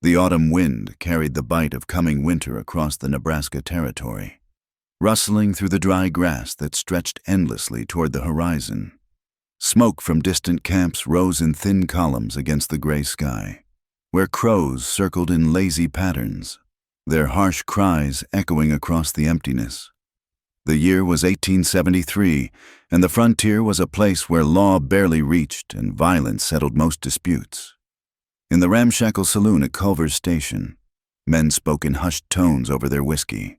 The autumn wind carried the bite of coming winter across the Nebraska territory, rustling through the dry grass that stretched endlessly toward the horizon. Smoke from distant camps rose in thin columns against the gray sky, where crows circled in lazy patterns, their harsh cries echoing across the emptiness. The year was 1873, and the frontier was a place where law barely reached and violence settled most disputes. In the ramshackle saloon at Culver's Station, men spoke in hushed tones over their whiskey.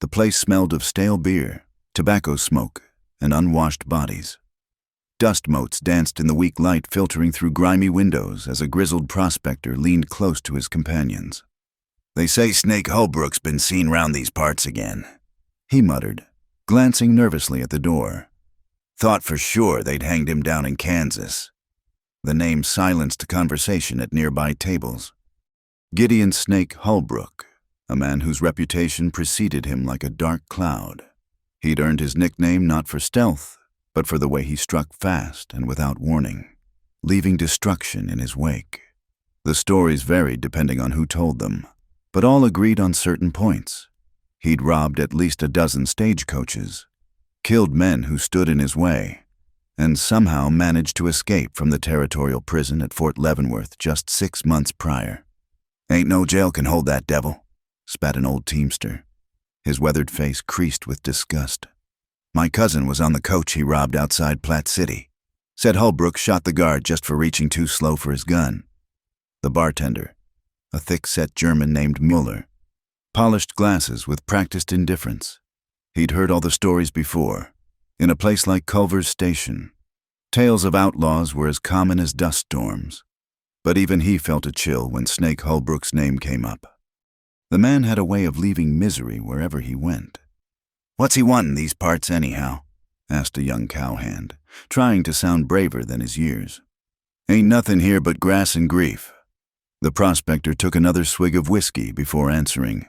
The place smelled of stale beer, tobacco smoke, and unwashed bodies. Dust motes danced in the weak light filtering through grimy windows as a grizzled prospector leaned close to his companions. "They say Snake Holbrook's been seen round these parts again," he muttered, glancing nervously at the door. "Thought for sure they'd hanged him down in Kansas." The name silenced conversation at nearby tables. Gideon Snake Holbrook, a man whose reputation preceded him like a dark cloud. He'd earned his nickname not for stealth, but for the way he struck fast and without warning, leaving destruction in his wake. The stories varied depending on who told them, but all agreed on certain points. He'd robbed at least a dozen stagecoaches, killed men who stood in his way, and somehow managed to escape from the territorial prison at Fort Leavenworth just 6 months prior. "Ain't no jail can hold that devil," spat an old teamster. His weathered face creased with disgust. "My cousin was on the coach he robbed outside Platte City. Said Holbrook shot the guard just for reaching too slow for his gun." The bartender, a thick-set German named Mueller, polished glasses with practiced indifference. He'd heard all the stories before. In a place like Culver's Station, tales of outlaws were as common as dust storms. But even he felt a chill when Snake Holbrook's name came up. The man had a way of leaving misery wherever he went. "What's he wantin' these parts anyhow?" asked a young cowhand, trying to sound braver than his years. "Ain't nothin' here but grass and grief." The prospector took another swig of whiskey before answering.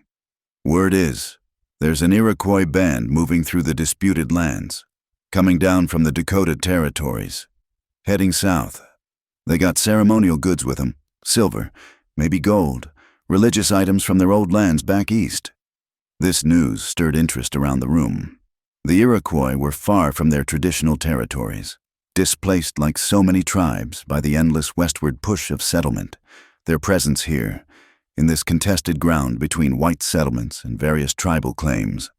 "Word is, there's an Iroquois band moving through the disputed lands, coming down from the Dakota territories, heading south. They got ceremonial goods with them, silver, maybe gold, religious items from their old lands back east." This news stirred interest around the room. The Iroquois were far from their traditional territories, displaced like so many tribes by the endless westward push of settlement. Their presence here, in this contested ground between white settlements and various tribal claims,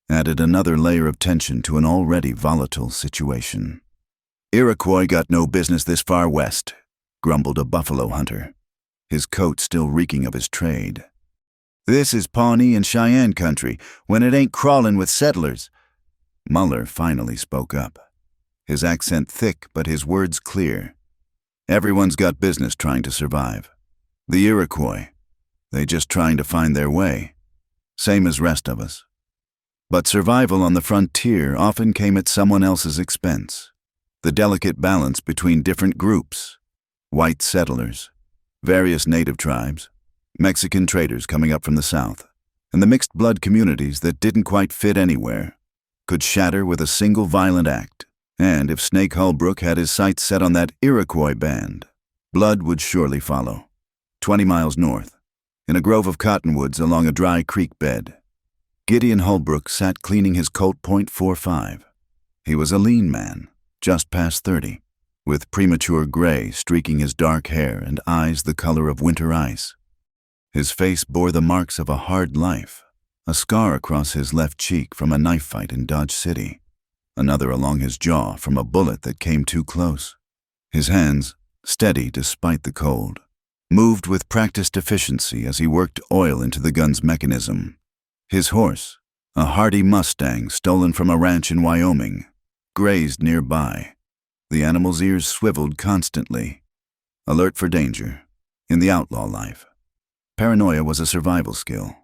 added another layer of tension to an already volatile situation. "Iroquois got no business this far west," grumbled a buffalo hunter, his coat still reeking of his trade. "This is Pawnee and Cheyenne country when it ain't crawling with settlers." Muller finally spoke up, his accent thick but his words clear. "Everyone's got business trying to survive. The Iroquois, they just trying to find their way, same as rest of us. But survival on the frontier often came at someone else's expense. The delicate balance between different groups, white settlers, various native tribes, Mexican traders coming up from the south, and the mixed blood communities that didn't quite fit anywhere, could shatter with a single violent act. And if Snake Holbrook had his sights set on that Iroquois band, blood would surely follow. 20 miles north, in a grove of cottonwoods along a dry creek bed, Gideon Holbrook sat cleaning his Colt .45. He was a lean man, just past 30, with premature gray streaking his dark hair and eyes the color of winter ice. His face bore the marks of a hard life, a scar across his left cheek from a knife fight in Dodge City, another along his jaw from a bullet that came too close. His hands, steady despite the cold, moved with practiced efficiency as he worked oil into the gun's mechanism. His horse, a hardy Mustang stolen from a ranch in Wyoming, grazed nearby. The animal's ears swiveled constantly, alert for danger, in the outlaw life. Paranoia was a survival skill.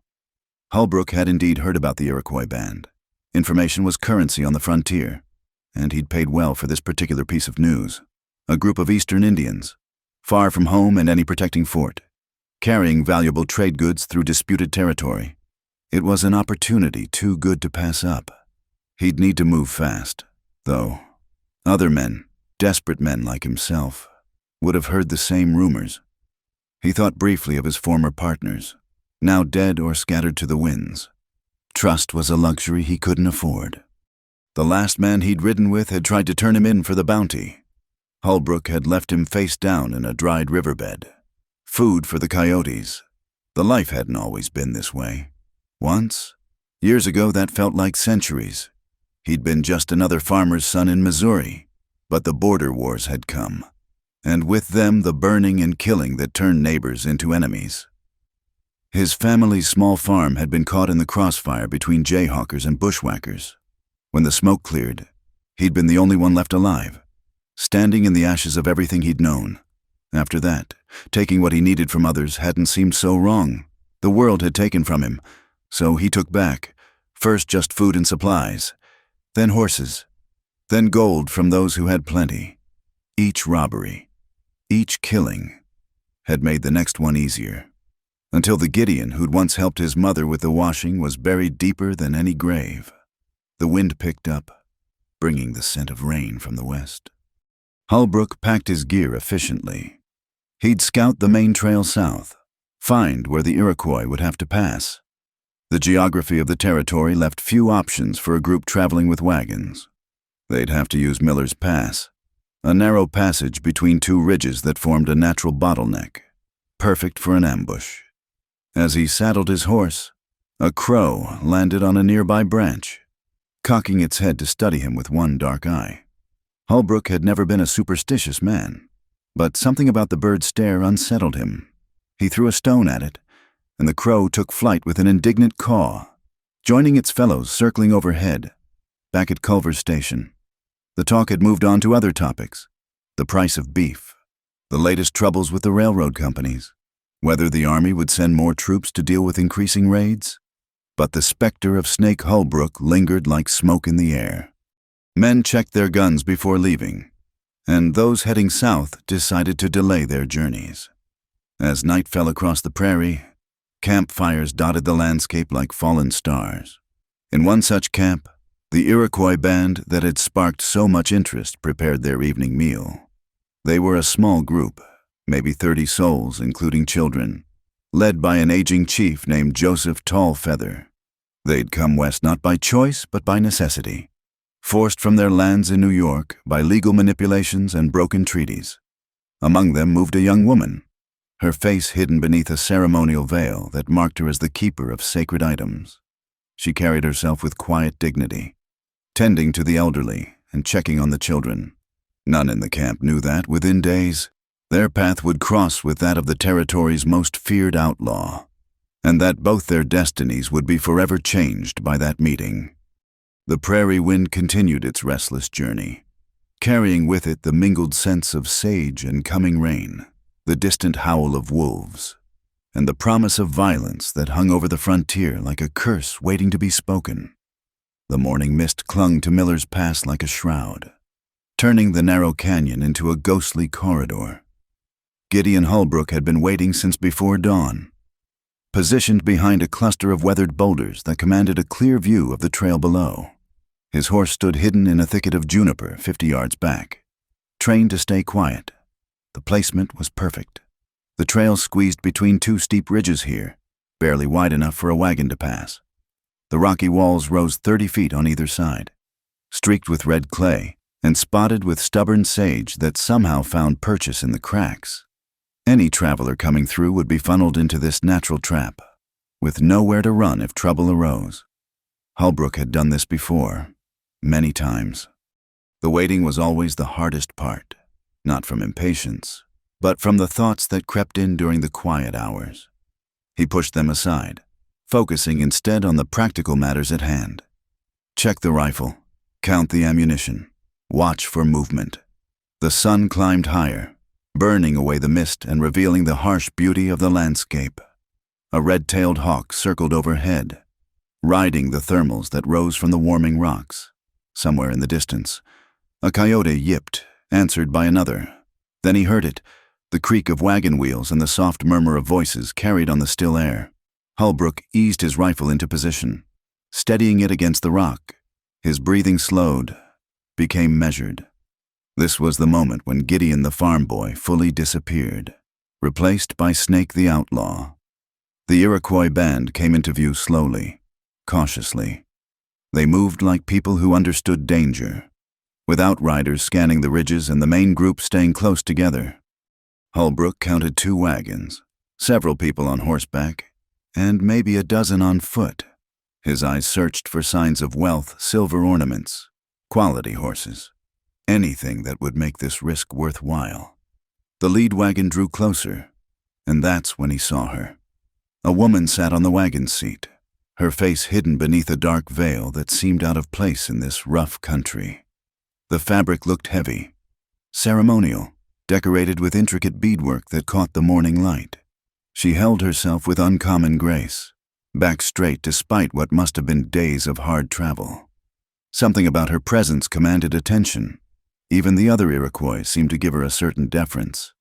Holbrook had indeed heard about the Iroquois band. Information was currency on the frontier, and he'd paid well for this particular piece of news. A group of Eastern Indians, far from home and any protecting fort, carrying valuable trade goods through disputed territory. It was an opportunity too good to pass up. He'd need to move fast, though. Other men, desperate men like himself, would have heard the same rumors. He thought briefly of his former partners, now dead or scattered to the winds. Trust was a luxury he couldn't afford. The last man he'd ridden with had tried to turn him in for the bounty. Holbrook had left him face down in a dried riverbed. Food for the coyotes. The life hadn't always been this way. Once, years ago, that felt like centuries. He'd been just another farmer's son in Missouri, but the border wars had come, and with them the burning and killing that turned neighbors into enemies. His family's small farm had been caught in the crossfire between jayhawkers and bushwhackers. When the smoke cleared, he'd been the only one left alive, standing in the ashes of everything he'd known. After that, taking what he needed from others hadn't seemed so wrong. The world had taken from him, so he took back, first just food and supplies, then horses, then gold from those who had plenty. Each robbery, each killing, had made the next one easier, until the Gideon who'd once helped his mother with the washing was buried deeper than any grave. The wind picked up, bringing the scent of rain from the west. Holbrook packed his gear efficiently. He'd scout the main trail south, find where the Iroquois would have to pass. The geography of the territory left few options for a group traveling with wagons. They'd have to use Miller's Pass, a narrow passage between two ridges that formed a natural bottleneck, perfect for an ambush. As he saddled his horse, a crow landed on a nearby branch, cocking its head to study him with one dark eye. Holbrook had never been a superstitious man, but something about the bird's stare unsettled him. He threw a stone at it, and the crow took flight with an indignant caw, joining its fellows circling overhead. Back at Culver's station, the talk had moved on to other topics: the price of beef, the latest troubles with the railroad companies, whether the army would send more troops to deal with increasing raids. But the specter of Snake Holbrook lingered like smoke in the air. Men checked their guns before leaving, and those heading south decided to delay their journeys. As night fell across the prairie, campfires dotted the landscape like fallen stars. In one such camp, the Iroquois band that had sparked so much interest prepared their evening meal. They were a small group, maybe 30 souls, including children, led by an aging chief named Joseph Tallfeather. They'd come west not by choice, but by necessity, forced from their lands in New York by legal manipulations and broken treaties. Among them moved a young woman, her face hidden beneath a ceremonial veil that marked her as the keeper of sacred items. She carried herself with quiet dignity, tending to the elderly and checking on the children. None in the camp knew that, within days, their path would cross with that of the territory's most feared outlaw, and that both their destinies would be forever changed by that meeting. The prairie wind continued its restless journey, carrying with it the mingled scents of sage and coming rain, the distant howl of wolves, and the promise of violence that hung over the frontier like a curse waiting to be spoken. The morning mist clung to Miller's Pass like a shroud, turning the narrow canyon into a ghostly corridor. Gideon Holbrook had been waiting since before dawn, positioned behind a cluster of weathered boulders that commanded a clear view of the trail below. His horse stood hidden in a thicket of juniper 50 yards back, trained to stay quiet. The placement was perfect. The trail squeezed between two steep ridges here, barely wide enough for a wagon to pass. The rocky walls rose 30 feet on either side, streaked with red clay and spotted with stubborn sage that somehow found purchase in the cracks. Any traveler coming through would be funneled into this natural trap, with nowhere to run if trouble arose. Holbrook had done this before, many times. The waiting was always the hardest part, not from impatience, but from the thoughts that crept in during the quiet hours. He pushed them aside, focusing instead on the practical matters at hand. Check the rifle, count the ammunition, watch for movement. The sun climbed higher, burning away the mist and revealing the harsh beauty of the landscape. A red-tailed hawk circled overhead, riding the thermals that rose from the warming rocks. Somewhere in the distance, a coyote yipped, answered by another. Then he heard it, the creak of wagon wheels and the soft murmur of voices carried on the still air. Holbrook eased his rifle into position, steadying it against the rock. His breathing slowed, became measured. This was the moment when Gideon the farm boy fully disappeared. replaced by Snake the Outlaw. The Iroquois band came into view slowly, cautiously. They moved like people who understood danger, with outriders scanning the ridges and the main group staying close together. Holbrook counted 2 wagons, several people on horseback, and maybe a dozen on foot. His eyes searched for signs of wealth, silver ornaments, quality horses, anything that would make this risk worthwhile. The lead wagon drew closer, and that's when he saw her. A woman sat on the wagon seat, her face hidden beneath a dark veil that seemed out of place in this rough country. The fabric looked heavy, ceremonial, decorated with intricate beadwork that caught the morning light. She held herself with uncommon grace, back straight despite what must have been days of hard travel. Something about her presence commanded attention. Even the other Iroquois seemed to give her a certain deference,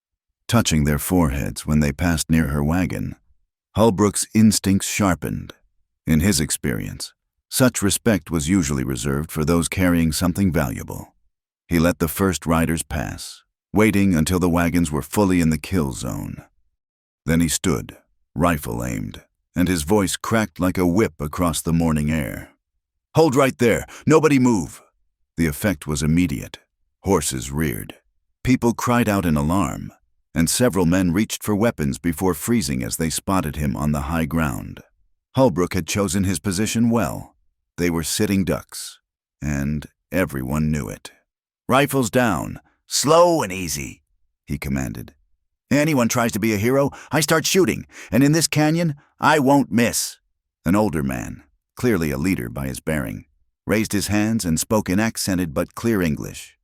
touching their foreheads when they passed near her wagon. Holbrook's instincts sharpened. In his experience, such respect was usually reserved for those carrying something valuable. He let the first riders pass, waiting until the wagons were fully in the kill zone. Then he stood, rifle aimed, and his voice cracked like a whip across the morning air. "Hold right there! Nobody move!" The effect was immediate. Horses reared. People cried out in alarm, and several men reached for weapons before freezing as they spotted him on the high ground. Holbrook had chosen his position well. They were sitting ducks, and everyone knew it. "Rifles down! Slow and easy!" he commanded. "Anyone tries to be a hero, I start shooting, and in this canyon, I won't miss." An older man, clearly a leader by his bearing, raised his hands and spoke in accented but clear English.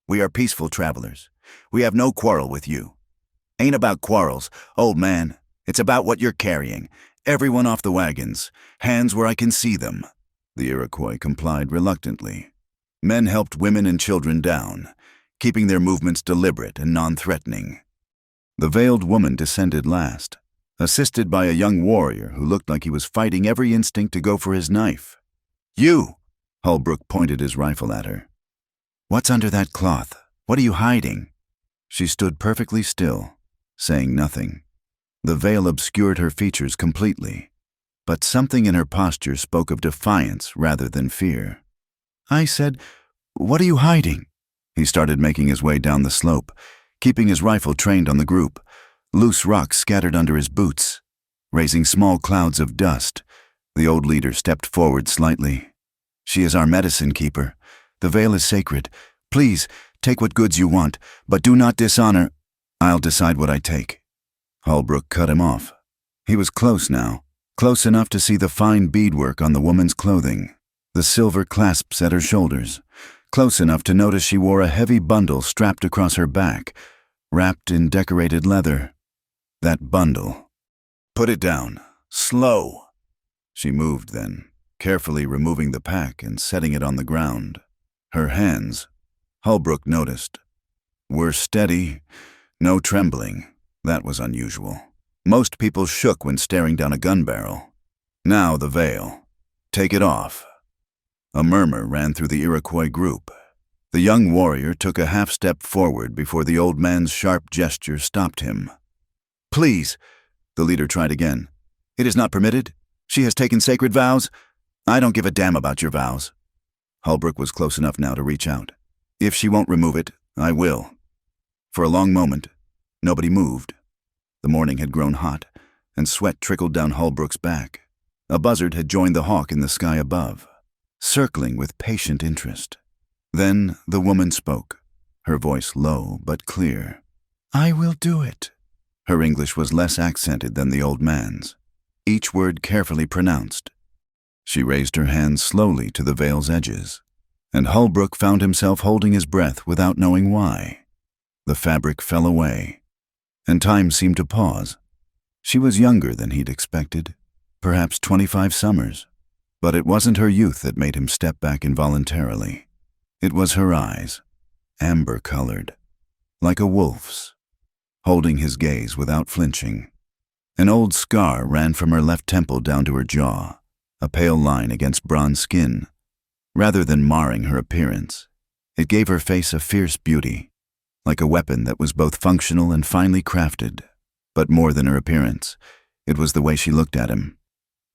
"We are peaceful travelers. We have no quarrel with you." "Ain't about quarrels, old man. It's about what you're carrying. Everyone off the wagons. Hands where I can see them." The Iroquois complied reluctantly. Men helped women and children down, keeping their movements deliberate and non-threatening. The veiled woman descended last, assisted by a young warrior who looked like he was fighting every instinct to go for his knife. "You!" Holbrook pointed his rifle at her. "What's under that cloth? What are you hiding?" She stood perfectly still, saying nothing. The veil obscured her features completely, but something in her posture spoke of defiance rather than fear. "I said, what are you hiding?" He started making his way down the slope, keeping his rifle trained on the group. Loose rocks scattered under his boots, raising small clouds of dust. The old leader stepped forward slightly. "She is our medicine keeper. The veil is sacred. Please, take what goods you want, but do not dishonor." "I'll decide what I take." Holbrook cut him off. He was close now, close enough to see the fine beadwork on the woman's clothing, the silver clasps at her shoulders, close enough to notice she wore a heavy bundle strapped across her back, wrapped in decorated leather. That bundle. "Put it down. Slow." She moved then, carefully removing the pack and setting it on the ground. Her hands, Holbrook noticed, were steady, no trembling. That was unusual. Most people shook when staring down a gun barrel. Now the veil. "Take it off." A murmur ran through the Iroquois group. The young warrior took a half-step forward before the old man's sharp gesture stopped him. "Please," the leader tried again. "It is not permitted. She has taken sacred vows. I don't give a damn about your vows." Holbrook was close enough now to reach out. "If she won't remove it, I will." For a long moment, nobody moved. The morning had grown hot, and sweat trickled down Holbrook's back. A buzzard had joined the hawk in the sky above, circling with patient interest. Then the woman spoke, her voice low but clear. "I will do it." Her English was less accented than the old man's, each word carefully pronounced. She raised her hands slowly to the veil's edges, and Holbrook found himself holding his breath without knowing why. The fabric fell away, and time seemed to pause. She was younger than he'd expected, perhaps 25 summers, but it wasn't her youth that made him step back involuntarily. It was her eyes, amber-colored, like a wolf's, holding his gaze without flinching. An old scar ran from her left temple down to her jaw, a pale line against bronze skin. Rather than marring her appearance, it gave her face a fierce beauty, like a weapon that was both functional and finely crafted. But more than her appearance, it was the way she looked at him.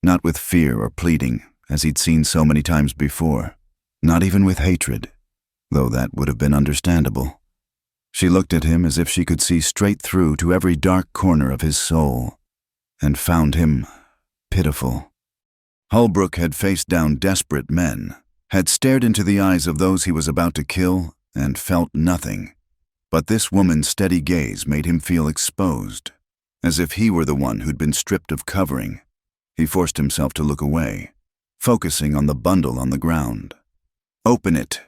Not with fear or pleading, as he'd seen so many times before. Not even with hatred, though that would have been understandable. She looked at him as if she could see straight through to every dark corner of his soul, and found him pitiful. Holbrook had faced down desperate men, had stared into the eyes of those he was about to kill, and felt nothing. But this woman's steady gaze made him feel exposed, as if he were the one who'd been stripped of covering. He forced himself to look away, focusing on the bundle on the ground. "Open it."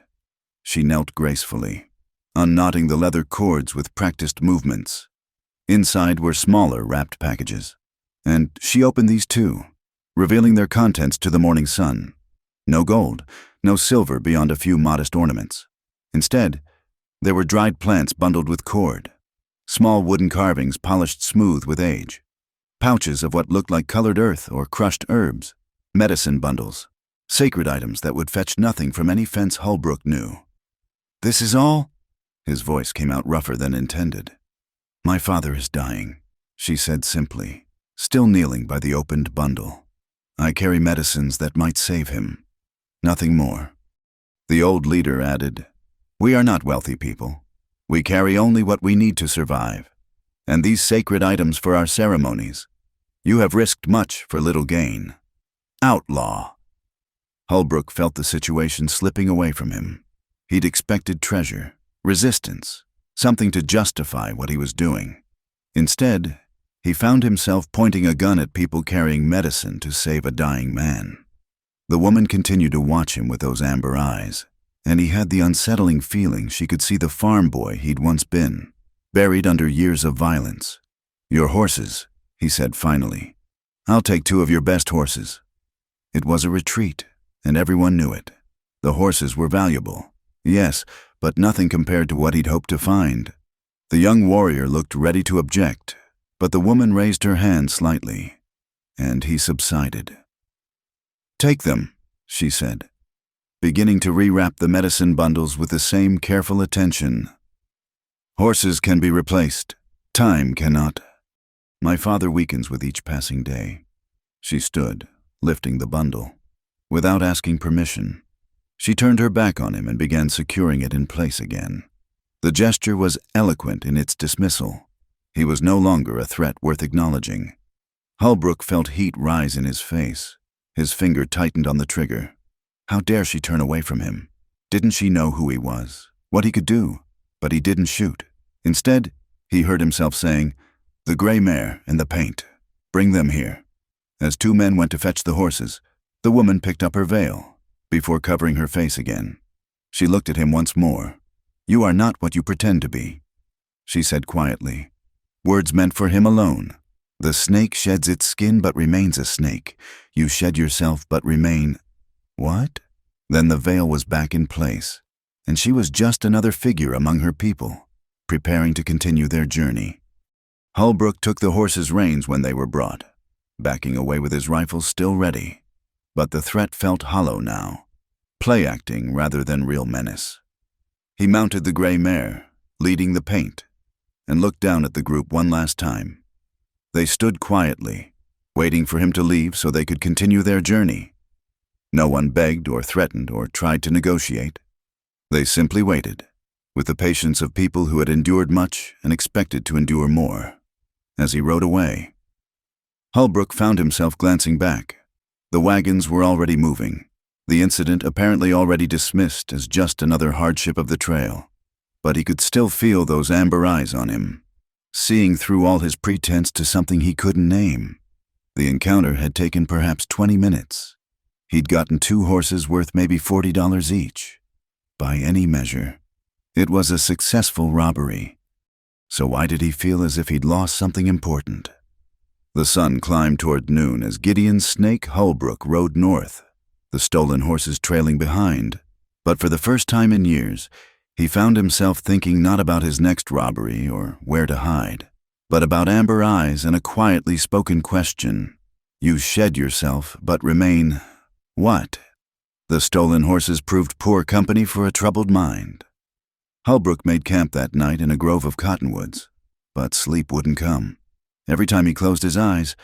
She knelt gracefully, unknotting the leather cords with practiced movements. Inside were smaller wrapped packages, and she opened these too, revealing their contents to the morning sun. No gold, no silver beyond a few modest ornaments. Instead, there were dried plants bundled with cord, small wooden carvings polished smooth with age, pouches of what looked like colored earth or crushed herbs, medicine bundles, sacred items that would fetch nothing from any fence Holbrook knew. "This is all?" His voice came out rougher than intended. "My father is dying," she said simply, still kneeling by the opened bundle. "I carry medicines that might save him. Nothing more." The old leader added, "We are not wealthy people. We carry only what we need to survive. And these sacred items for our ceremonies. You have risked much for little gain. Outlaw." Holbrook felt the situation slipping away from him. He'd expected treasure, resistance, something to justify what he was doing. Instead, he found himself pointing a gun at people carrying medicine to save a dying man. The woman continued to watch him with those amber eyes, and he had the unsettling feeling she could see the farm boy he'd once been, buried under years of violence. "Your horses," he said finally. "I'll take 2 of your best horses." It was a retreat, and everyone knew it. The horses were valuable, yes, but nothing compared to what he'd hoped to find. The young warrior looked ready to object, but the woman raised her hand slightly, and he subsided. "Take them," she said, beginning to rewrap the medicine bundles with the same careful attention. "Horses can be replaced. Time cannot. My father weakens with each passing day." She stood, lifting the bundle. Without asking permission, she turned her back on him and began securing it in place again. The gesture was eloquent in its dismissal. He was no longer a threat worth acknowledging. Holbrook felt heat rise in his face. His finger tightened on the trigger. How dare she turn away from him? Didn't she know who he was, what he could do? But he didn't shoot. Instead, he heard himself saying, "The gray mare and the paint. Bring them here." As 2 men went to fetch the horses, the woman picked up her veil, before covering her face again. She looked at him once more. "You are not what you pretend to be," she said quietly. Words meant for him alone. "The snake sheds its skin but remains a snake. You shed yourself but remain—" What? Then the veil was back in place, and she was just another figure among her people, preparing to continue their journey. Holbrook took the horse's reins when they were brought, backing away with his rifle still ready. But the threat felt hollow now, play-acting rather than real menace. He mounted the gray mare, leading the paint, and looked down at the group one last time. They stood quietly, waiting for him to leave so they could continue their journey. No one begged or threatened or tried to negotiate. They simply waited, with the patience of people who had endured much and expected to endure more. As he rode away, Holbrook found himself glancing back. The wagons were already moving, the incident apparently already dismissed as just another hardship of the trail. But he could still feel those amber eyes on him, seeing through all his pretense to something he couldn't name. The encounter had taken perhaps 20 minutes. He'd gotten 2 horses worth maybe $40 each. By any measure, it was a successful robbery. So why did he feel as if he'd lost something important? The sun climbed toward noon as Gideon Snake Holbrook rode north, the stolen horses trailing behind. But for the first time in years, he found himself thinking not about his next robbery or where to hide, but about amber eyes and a quietly spoken question. You shed yourself, but remain what? The stolen horses proved poor company for a troubled mind. Holbrook made camp that night in a grove of cottonwoods, but sleep wouldn't come. Every time he closed his eyes,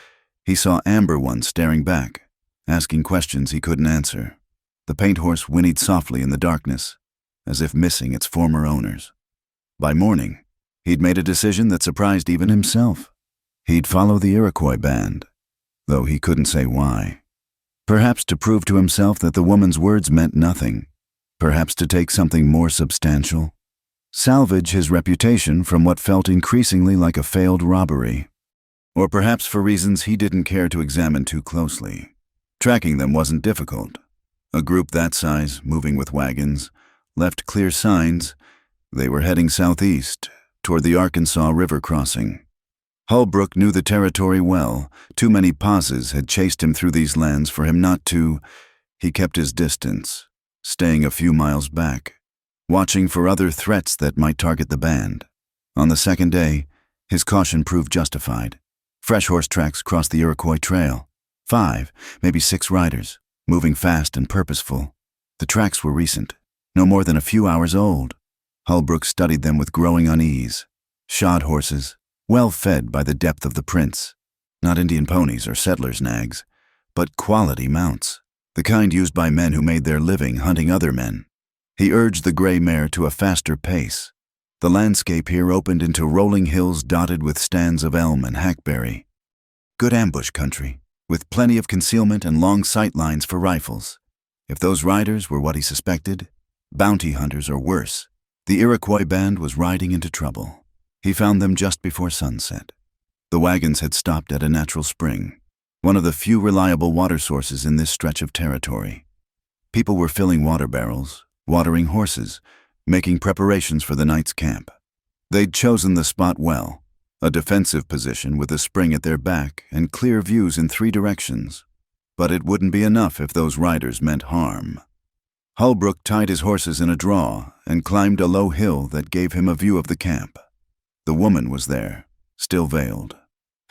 he saw amber ones staring back, asking questions he couldn't answer. The paint horse whinnied softly in the darkness, as if missing its former owners. By morning, he'd made a decision that surprised even himself. He'd follow the Iroquois band, though he couldn't say why. Perhaps to prove to himself that the woman's words meant nothing. Perhaps to take something more substantial. Salvage his reputation from what felt increasingly like a failed robbery. Or perhaps for reasons he didn't care to examine too closely. Tracking them wasn't difficult. A group that size, moving with wagons, left clear signs. They were heading southeast, toward the Arkansas River crossing. Holbrook knew the territory well. Too many pauses had chased him through these lands for him not to. He kept his distance, staying a few miles back, watching for other threats that might target the band. On the second day, his caution proved justified. Fresh horse tracks crossed the Iroquois Trail. 5, maybe 6 riders, moving fast and purposeful. The tracks were recent, no more than a few hours old. Holbrook studied them with growing unease. Shod horses, well fed by the depth of the prints. Not Indian ponies or settlers' nags, but quality mounts, the kind used by men who made their living hunting other men. He urged the gray mare to a faster pace. The landscape here opened into rolling hills dotted with stands of elm and hackberry. Good ambush country, with plenty of concealment and long sight lines for rifles. If those riders were what he suspected, bounty hunters or worse, the Iroquois band was riding into trouble. He found them just before sunset. The wagons had stopped at a natural spring, one of the few reliable water sources in this stretch of territory. People were filling water barrels, watering horses, making preparations for the night's camp. They'd chosen the spot well, a defensive position with a spring at their back and clear views in 3 directions. But it wouldn't be enough if those riders meant harm. Holbrook tied his horses in a draw and climbed a low hill that gave him a view of the camp. The woman was there, still veiled,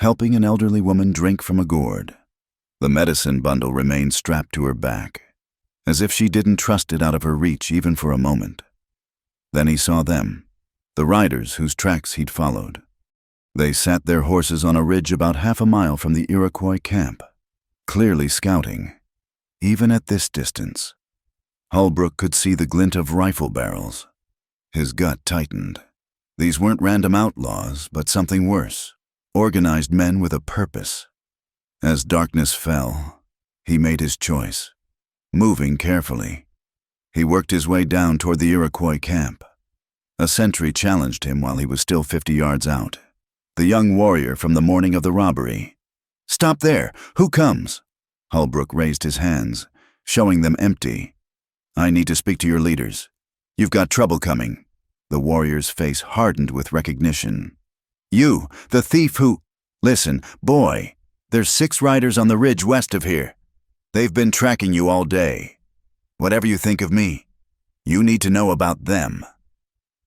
helping an elderly woman drink from a gourd. The medicine bundle remained strapped to her back, as if she didn't trust it out of her reach even for a moment. Then he saw them, the riders whose tracks he'd followed. They sat their horses on a ridge about half a mile from the Iroquois camp, clearly scouting. Even at this distance, Holbrook could see the glint of rifle barrels. His gut tightened. These weren't random outlaws, but something worse, organized men with a purpose. As darkness fell, he made his choice. Moving carefully, he worked his way down toward the Iroquois camp. A sentry challenged him while he was still 50 yards out. The young warrior from the morning of the robbery. "Stop there! Who comes?" Holbrook raised his hands, showing them empty. "I need to speak to your leaders. You've got trouble coming." The warrior's face hardened with recognition. "You, the thief who—" "Listen, boy, there's 6 riders on the ridge west of here. They've been tracking you all day. Whatever you think of me, you need to know about them."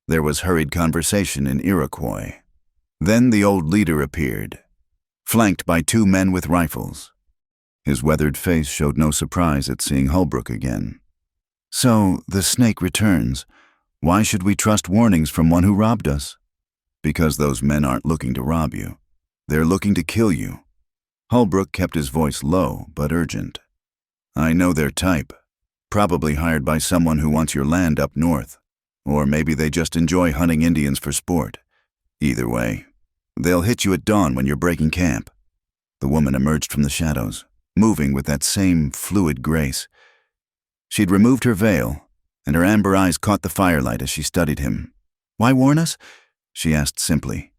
There was hurried conversation in Iroquois. Then the old leader appeared, flanked by 2 men with rifles. His weathered face showed no surprise at seeing Holbrook again. "So, the snake returns. Why should we trust warnings from one who robbed us?" "Because those men aren't looking to rob you. They're looking to kill you." Holbrook kept his voice low but urgent. "I know their type. Probably hired by someone who wants your land up north. Or maybe they just enjoy hunting Indians for sport. Either way, they'll hit you at dawn when you're breaking camp." The woman emerged from the shadows, moving with that same fluid grace. She'd removed her veil, and her amber eyes caught the firelight as she studied him. "Why warn us?" she asked simply.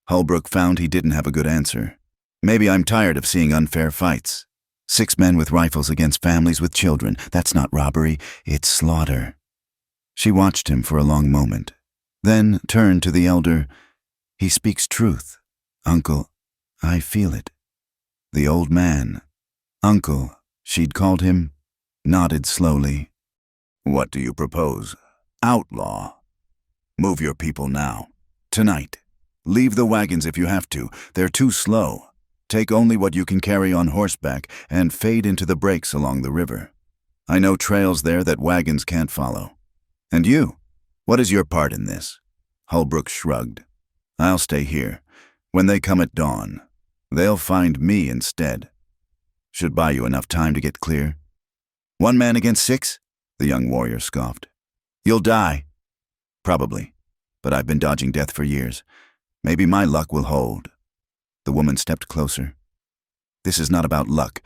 Holbrook found he didn't have a good answer. "Maybe I'm tired of seeing unfair fights. 6 men with rifles against families with children. That's not robbery, it's slaughter." She watched him for a long moment, then turned to the elder. "He speaks truth. Uncle, I feel it." The old man, uncle, she'd called him, nodded slowly. "What do you propose? Outlaw. Move your people now. Tonight. Leave the wagons if you have to. They're too slow. Take only what you can carry on horseback and fade into the breaks along the river. I know trails there that wagons can't follow. And you? What is your part in this?" Holbrook shrugged. "I'll stay here. When they come at dawn, they'll find me instead. Should buy you enough time to get clear." "1 man against 6? The young warrior scoffed. "You'll die." "Probably, but I've been dodging death for years. Maybe my luck will hold." The woman stepped closer. "This is not about luck.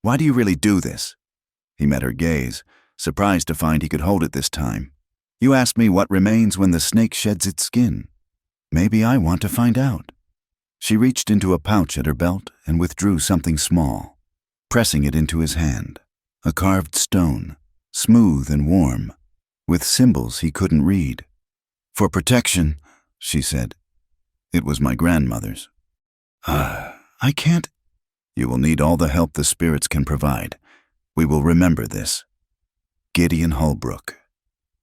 Why do you really do this?" He met her gaze, surprised to find he could hold it this time. "You asked me what remains when the snake sheds its skin. Maybe I want to find out." She reached into a pouch at her belt and withdrew something small, pressing it into his hand. A carved stone, smooth and warm, with symbols he couldn't read. "For protection," she said. "It was my grandmother's." I can't." "You will need all the help the spirits can provide. We will remember this. Gideon Holbrook."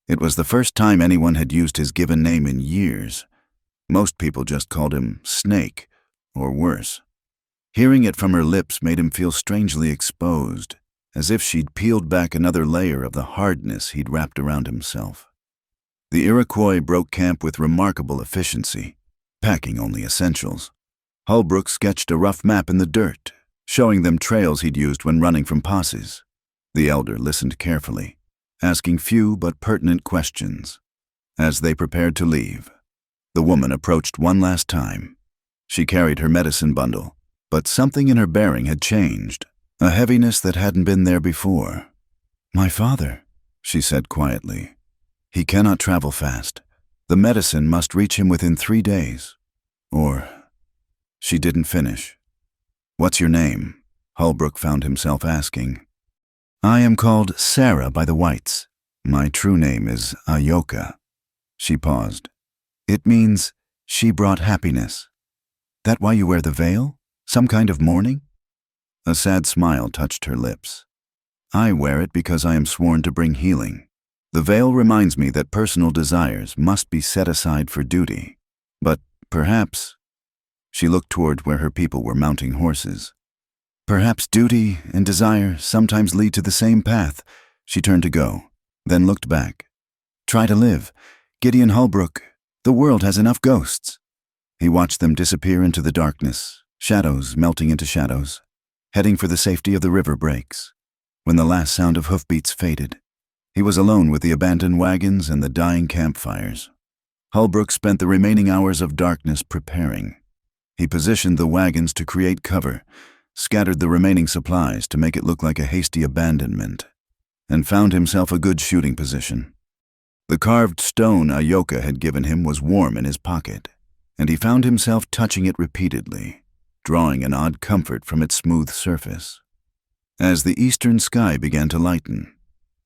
It was the first time anyone had used his given name in years. Most people just called him Snake, or worse. Hearing it from her lips made him feel strangely exposed, as if she'd peeled back another layer of the hardness he'd wrapped around himself. The Iroquois broke camp with remarkable efficiency, packing only essentials. Holbrook sketched a rough map in the dirt, showing them trails he'd used when running from posses. The elder listened carefully, asking few but pertinent questions. As they prepared to leave, the woman approached one last time. She carried her medicine bundle, but something in her bearing had changed, a heaviness that hadn't been there before. "My father," she said quietly. "He cannot travel fast. The medicine must reach him within 3 days. Or..." She didn't finish. "What's your name?" Holbrook found himself asking. "I am called Sarah by the whites. My true name is Iroquois." She paused. "It means she brought happiness. That why you wear the veil? Some kind of mourning?" A sad smile touched her lips. "I wear it because I am sworn to bring healing. The veil reminds me that personal desires must be set aside for duty. But perhaps..." She looked toward where her people were mounting horses. "Perhaps duty and desire sometimes lead to the same path." She turned to go, then looked back. "Try to live. Gideon Holbrook, the world has enough ghosts." He watched them disappear into the darkness, shadows melting into shadows, heading for the safety of the river breaks. When the last sound of hoofbeats faded, he was alone with the abandoned wagons and the dying campfires. Holbrook spent the remaining hours of darkness preparing. He positioned the wagons to create cover, scattered the remaining supplies to make it look like a hasty abandonment, and found himself a good shooting position. The carved stone Iroquois had given him was warm in his pocket, and he found himself touching it repeatedly, drawing an odd comfort from its smooth surface. As the eastern sky began to lighten,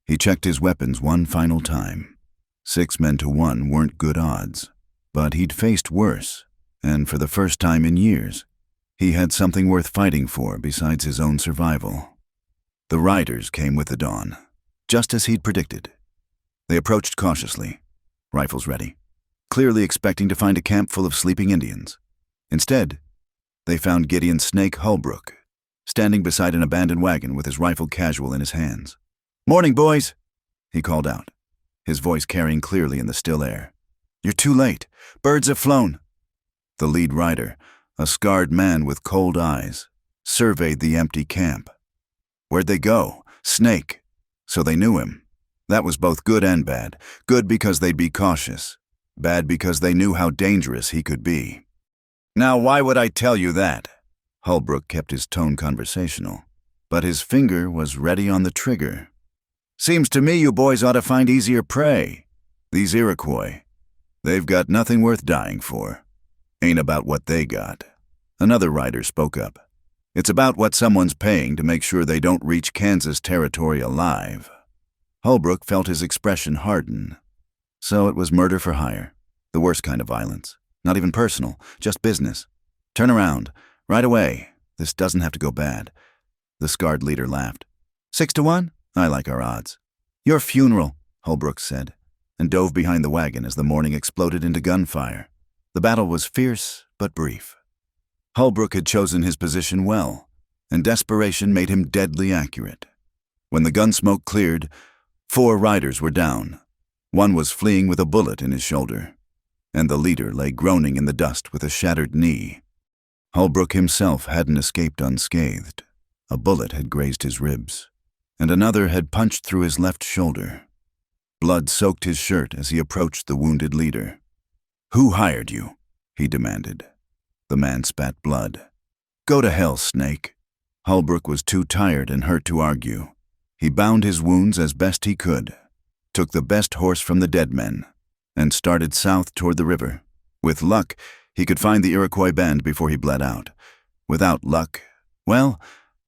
he checked his weapons one final time. 6 men to 1 weren't good odds, but he'd faced worse, and for the first time in years, he had something worth fighting for besides his own survival. The riders came with the dawn, just as he'd predicted. They approached cautiously, rifles ready, clearly expecting to find a camp full of sleeping Indians. Instead, they found Gideon "Snake" Holbrook, standing beside an abandoned wagon with his rifle casual in his hands. "Morning, boys," he called out, his voice carrying clearly in the still air. "You're too late. Birds have flown." The lead rider, a scarred man with cold eyes, surveyed the empty camp. Where'd they go? Snake. So they knew him. That was both good and bad. Good because they'd be cautious. Bad because they knew how dangerous he could be. "Now, why would I tell you that?" Holbrook kept his tone conversational, but his finger was ready on the trigger. "Seems to me you boys ought to find easier prey. These Iroquois, they've got nothing worth dying for. Ain't about what they got." Another rider spoke up. "It's about what someone's paying to make sure they don't reach Kansas territory alive." Holbrook felt his expression harden. So it was murder for hire, the worst kind of violence. Not even personal, just business. "Turn around, right away. This doesn't have to go bad." The scarred leader laughed. 6 to 1? I like our odds." "Your funeral," Holbrook said, and dove behind the wagon as the morning exploded into gunfire. The battle was fierce but brief. Holbrook had chosen his position well, and desperation made him deadly accurate. When the gun smoke cleared, 4 riders were down. One was fleeing with a bullet in his shoulder, and the leader lay groaning in the dust with a shattered knee. Holbrook himself hadn't escaped unscathed. A bullet had grazed his ribs, and another had punched through his left shoulder. Blood soaked his shirt as he approached the wounded leader. "Who hired you?" he demanded. The man spat blood. "Go to hell, Snake." Holbrook was too tired and hurt to argue. He bound his wounds as best he could, took the best horse from the dead men, and started south toward the river. With luck, he could find the Iroquois band before he bled out. Without luck, well,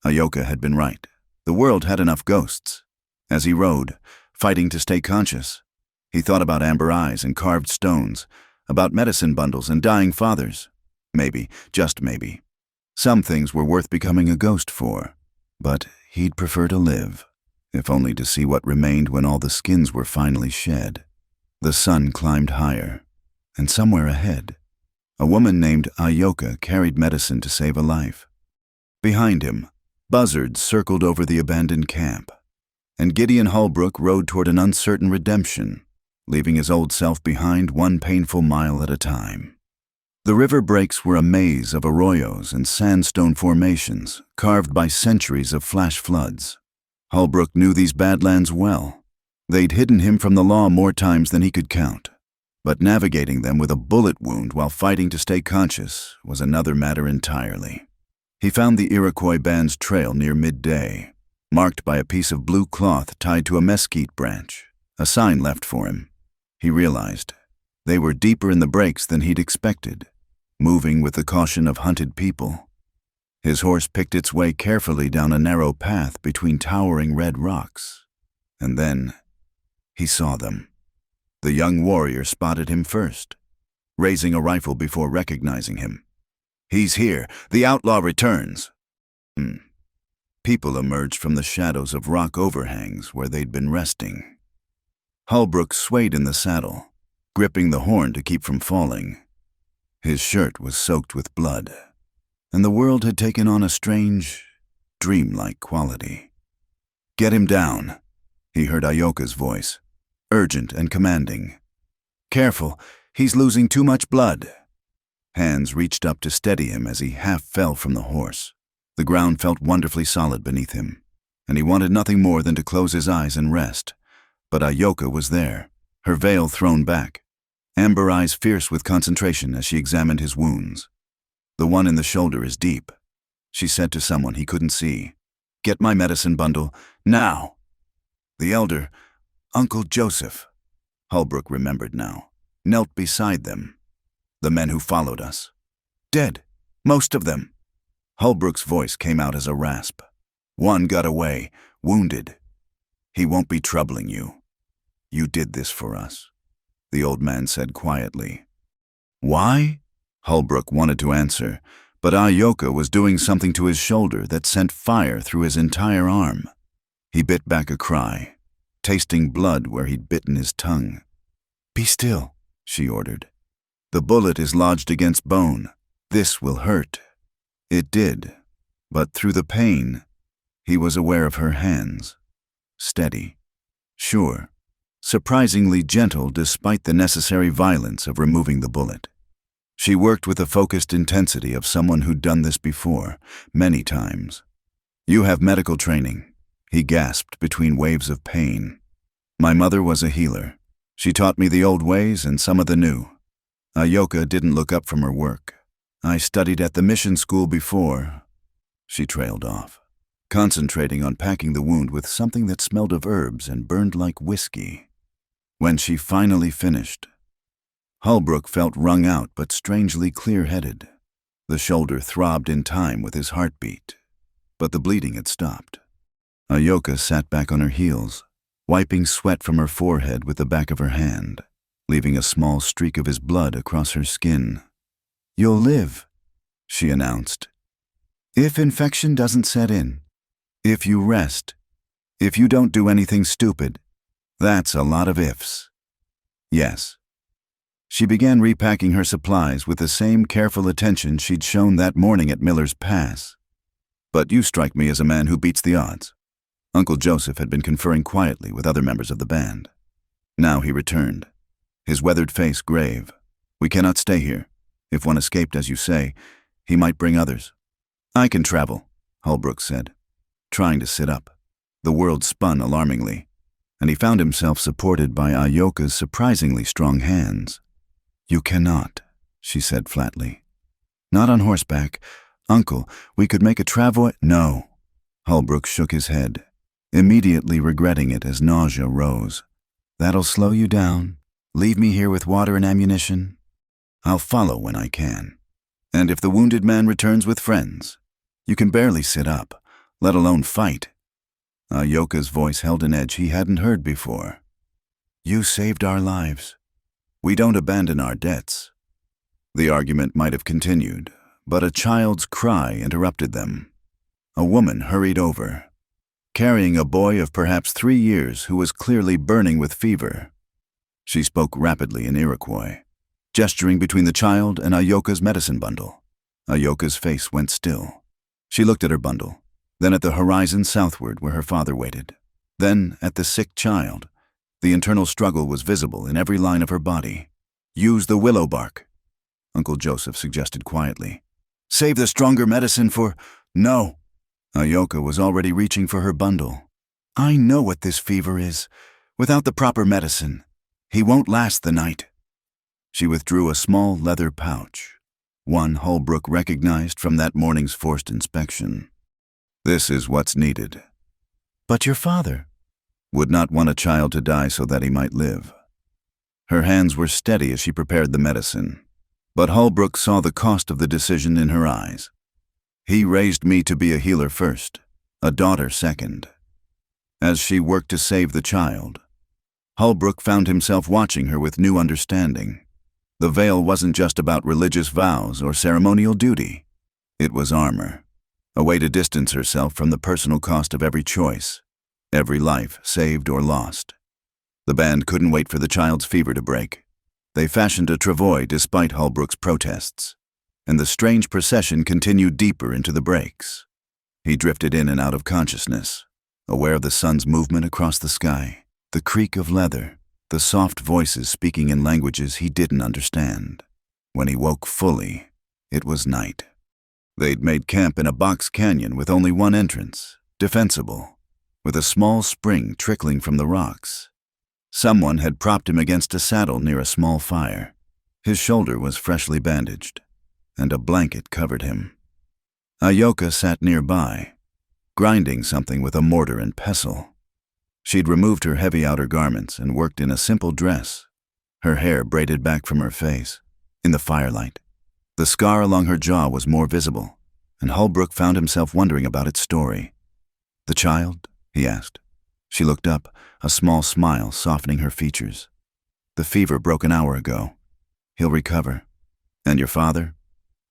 Ayoka had been right. The world had enough ghosts. As he rode, fighting to stay conscious, he thought about amber eyes and carved stones, about medicine bundles and dying fathers. Maybe, just maybe, some things were worth becoming a ghost for, but he'd prefer to live, if only to see what remained when all the skins were finally shed. The sun climbed higher, and somewhere ahead, a woman named Ayoka carried medicine to save a life. Behind him, buzzards circled over the abandoned camp, and Gideon Holbrook rode toward an uncertain redemption, leaving his old self behind one painful mile at a time. The river breaks were a maze of arroyos and sandstone formations carved by centuries of flash floods. Holbrook knew these badlands well. They'd hidden him from the law more times than he could count. But navigating them with a bullet wound while fighting to stay conscious was another matter entirely. He found the Iroquois band's trail near midday, marked by a piece of blue cloth tied to a mesquite branch, a sign left for him. He realized they were deeper in the breaks than he'd expected, moving with the caution of hunted people. His horse picked its way carefully down a narrow path between towering red rocks, and then he saw them. The young warrior spotted him first, raising a rifle before recognizing him. "He's here. The outlaw returns." People emerged from the shadows of rock overhangs where they'd been resting. Holbrook swayed in the saddle, gripping the horn to keep from falling. His shirt was soaked with blood, and the world had taken on a strange, dreamlike quality. "Get him down," he heard Ayoka's voice, urgent and commanding. "Careful, he's losing too much blood." Hands reached up to steady him as he half fell from the horse. The ground felt wonderfully solid beneath him, and he wanted nothing more than to close his eyes and rest. But Ayoka was there, her veil thrown back, amber eyes fierce with concentration as she examined his wounds. "The one in the shoulder is deep," she said to someone he couldn't see. "Get my medicine bundle, now." The elder, Uncle Joseph, Holbrook remembered now, knelt beside them. "The men who followed us. Dead, most of them." Holbrook's voice came out as a rasp. "One got away, wounded. He won't be troubling you. You did this for us," the old man said quietly. "Why?" Holbrook wanted to answer, but Ayoka was doing something to his shoulder that sent fire through his entire arm. He bit back a cry, tasting blood where he'd bitten his tongue. "Be still," she ordered. "The bullet is lodged against bone. This will hurt." It did, but through the pain, he was aware of her hands. Steady, sure, surprisingly gentle despite the necessary violence of removing the bullet. She worked with the focused intensity of someone who'd done this before, many times. "You have medical training," he gasped between waves of pain. "My mother was a healer. She taught me the old ways and some of the new." Ayoka didn't look up from her work. "I studied at the mission school before." She trailed off, concentrating on packing the wound with something that smelled of herbs and burned like whiskey. When she finally finished, Holbrook felt wrung out but strangely clear-headed. The shoulder throbbed in time with his heartbeat, but the bleeding had stopped. Ayoka sat back on her heels, wiping sweat from her forehead with the back of her hand, leaving a small streak of his blood across her skin. "You'll live," she announced. "If infection doesn't set in. If you rest. If you don't do anything stupid." That's a lot of ifs. "Yes." She began repacking her supplies with the same careful attention she'd shown that morning at Miller's Pass. "But you strike me as a man who beats the odds." Uncle Joseph had been conferring quietly with other members of the band. Now he returned, his weathered face grave. "We cannot stay here. If one escaped, as you say, He might bring others. I can travel, Holbrook said, trying to sit up. The world spun alarmingly, and he found himself supported by Ayoka's surprisingly strong hands. You cannot, she said flatly. Not on horseback. Uncle, we could make a travois— No. Holbrook shook his head, immediately regretting it as nausea rose. That'll slow you down. Leave me here with water and ammunition. I'll follow when I can. And if the wounded man returns with friends, you can barely sit up, let alone fight. Ayoka's voice held an edge he hadn't heard before. You saved our lives. We don't abandon our debts. The argument might have continued, but a child's cry interrupted them. A woman hurried over, carrying a boy of perhaps 3 years who was clearly burning with fever. She spoke rapidly in Iroquois, gesturing between the child and Ayoka's medicine bundle. Ayoka's face went still. She looked at her bundle, then at the horizon southward where her father waited, then at the sick child. The internal struggle was visible in every line of her body. Use the willow bark, Uncle Joseph suggested quietly. Save the stronger medicine for— No. Ayoka was already reaching for her bundle. I know what this fever is. Without the proper medicine, he won't last the night. She withdrew a small leather pouch, one Holbrook recognized from that morning's forced inspection. This is what's needed. But your father would not want a child to die so that he might live. Her hands were steady as she prepared the medicine, but Holbrook saw the cost of the decision in her eyes. He raised me to be a healer first, a daughter second. As she worked to save the child, Holbrook found himself watching her with new understanding. The veil wasn't just about religious vows or ceremonial duty. It was armor, a way to distance herself from the personal cost of every choice, every life saved or lost. The band couldn't wait for the child's fever to break. They fashioned a travois despite Holbrook's protests, and the strange procession continued deeper into the breaks. He drifted in and out of consciousness, aware of the sun's movement across the sky, the creak of leather, the soft voices speaking in languages he didn't understand. When he woke fully, it was night. They'd made camp in a box canyon with only one entrance, defensible, with a small spring trickling from the rocks. Someone had propped him against a saddle near a small fire. His shoulder was freshly bandaged, and a blanket covered him. Ayoka sat nearby, grinding something with a mortar and pestle. She'd removed her heavy outer garments and worked in a simple dress, her hair braided back from her face. In the firelight, the scar along her jaw was more visible, and Holbrook found himself wondering about its story. The child? He asked. She looked up, a small smile softening her features. The fever broke an hour ago. He'll recover. And your father?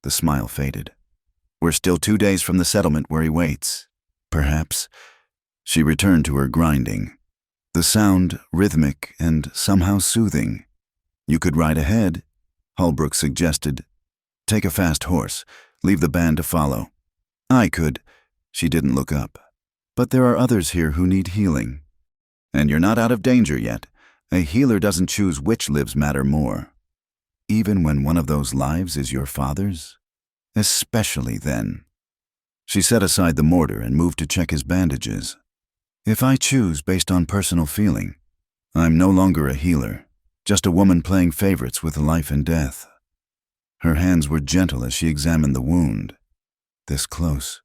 The smile faded. We're still 2 days from the settlement where he waits. Perhaps. She returned to her grinding, the sound rhythmic and somehow soothing. You could ride ahead, Holbrook suggested. Take a fast horse, leave the band to follow. I could. She didn't look up. But there are others here who need healing. And you're not out of danger yet. A healer doesn't choose which lives matter more. Even when one of those lives is your father's? Especially then. She set aside the mortar and moved to check his bandages. If I choose based on personal feeling, I'm no longer a healer, just a woman playing favorites with life and death. Her hands were gentle as she examined the wound. This close,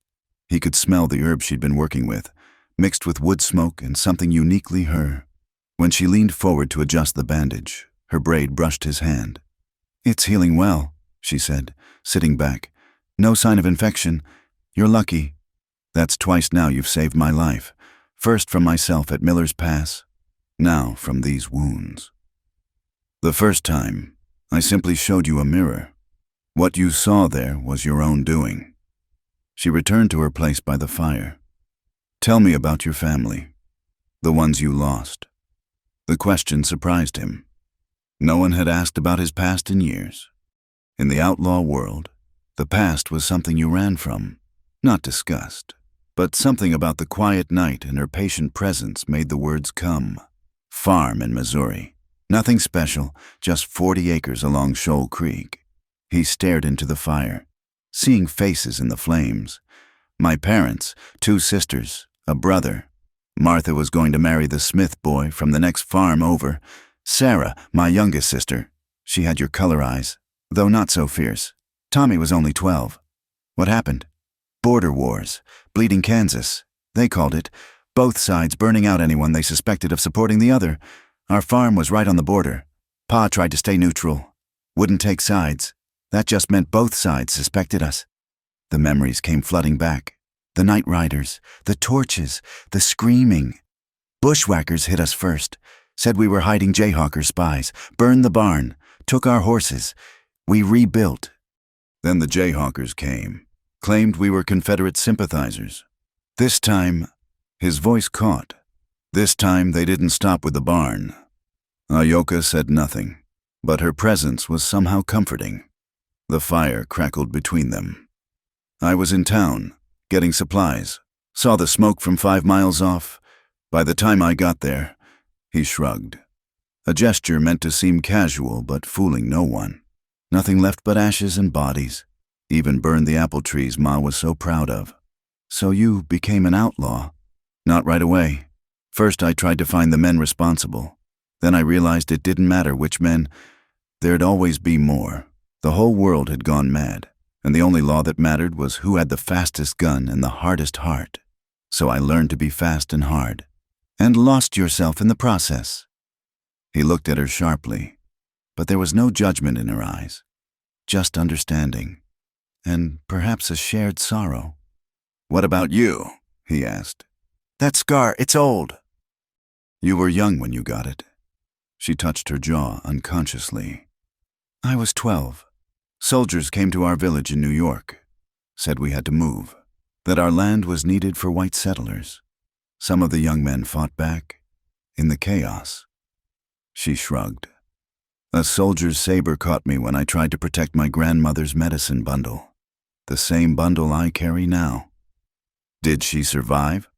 he could smell the herb she'd been working with, mixed with wood smoke and something uniquely her. When she leaned forward to adjust the bandage, her braid brushed his hand. It's healing well, she said, sitting back. No sign of infection. You're lucky. That's twice now you've saved my life. First from myself at Miller's Pass, now from these wounds. The first time, I simply showed you a mirror. What you saw there was your own doing. She returned to her place by the fire. Tell me about your family, the ones you lost. The question surprised him. No one had asked about his past in years. In the outlaw world, the past was something you ran from, not discussed, but something about the quiet night and her patient presence made the words come. Farm in Missouri. Nothing special, just 40 acres along Shoal Creek. He stared into the fire. seeing faces in the flames. My parents, 2 sisters, a brother. Martha was going to marry the Smith boy from the next farm over. Sarah, my youngest sister. She had your color eyes, though not so fierce. Tommy was only 12. What happened? Border wars. Bleeding Kansas. They called it. Both sides burning out anyone they suspected of supporting the other. Our farm was right on the border. Pa tried to stay neutral. Wouldn't take sides. That just meant both sides suspected us. The memories came flooding back. The night riders, the torches, the screaming. Bushwhackers hit us first. Said we were hiding Jayhawker spies. Burned the barn. Took our horses. We rebuilt. Then the Jayhawkers came. Claimed we were Confederate sympathizers. This time, his voice caught. This time they didn't stop with the barn. Ayoka said nothing, but her presence was somehow comforting. The fire crackled between them. I was in town, getting supplies. Saw the smoke from 5 miles off. By the time I got there, he shrugged. A gesture meant to seem casual, but fooling no one. Nothing left but ashes and bodies. Even burned the apple trees Ma was so proud of. So you became an outlaw? Not right away. First I tried to find the men responsible. Then I realized it didn't matter which men. There'd always be more. The whole world had gone mad, and the only law that mattered was who had the fastest gun and the hardest heart. So I learned to be fast and hard, and lost yourself in the process. He looked at her sharply, but there was no judgment in her eyes, just understanding, and perhaps a shared sorrow. What about you? He asked. That scar, it's old. You were young when you got it. She touched her jaw unconsciously. I was 12. Soldiers came to our village in New York, said we had to move, that our land was needed for white settlers. Some of the young men fought back, in the chaos. She shrugged. A soldier's saber caught me when I tried to protect my grandmother's medicine bundle, the same bundle I carry now. Did she survive?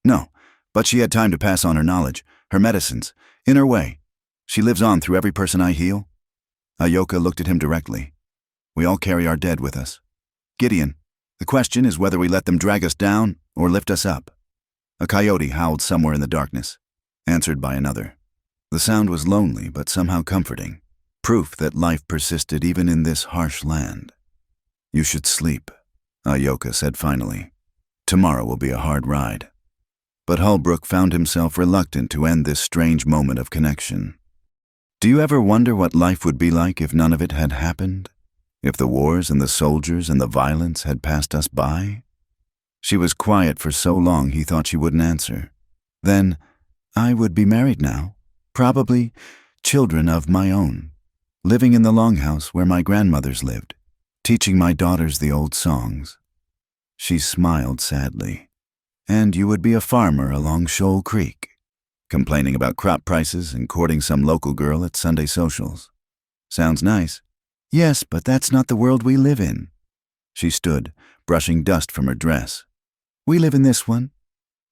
No, but she had time to pass on her knowledge, her medicines, in her way. She lives on through every person I heal. Ayoka looked at him directly. We all carry our dead with us. Gideon, the question is whether we let them drag us down or lift us up. A coyote howled somewhere in the darkness, answered by another. The sound was lonely but somehow comforting, proof that life persisted even in this harsh land. You should sleep, Ayoka said finally. Tomorrow will be a hard ride. But Holbrook found himself reluctant to end this strange moment of connection. Do you ever wonder what life would be like if none of it had happened? If the wars and the soldiers and the violence had passed us by? She was quiet for so long he thought she wouldn't answer. Then, I would be married now. Probably children of my own. Living in the longhouse where my grandmothers lived. Teaching my daughters the old songs. She smiled sadly. And you would be a farmer along Shoal Creek, complaining about crop prices and courting some local girl at Sunday socials. Sounds nice. Yes, but that's not the world we live in. She stood, brushing dust from her dress. We live in this one,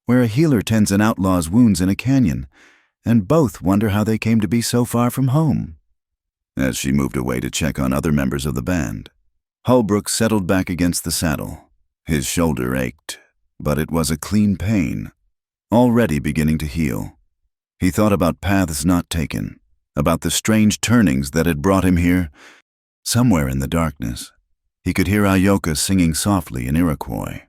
where a healer tends an outlaw's wounds in a canyon, and both wonder how they came to be so far from home. As she moved away to check on other members of the band, Holbrook settled back against the saddle. His shoulder ached, but it was a clean pain, already beginning to heal. He thought about paths not taken, about the strange turnings that had brought him here. Somewhere in the darkness, he could hear Ayoka singing softly in Iroquois,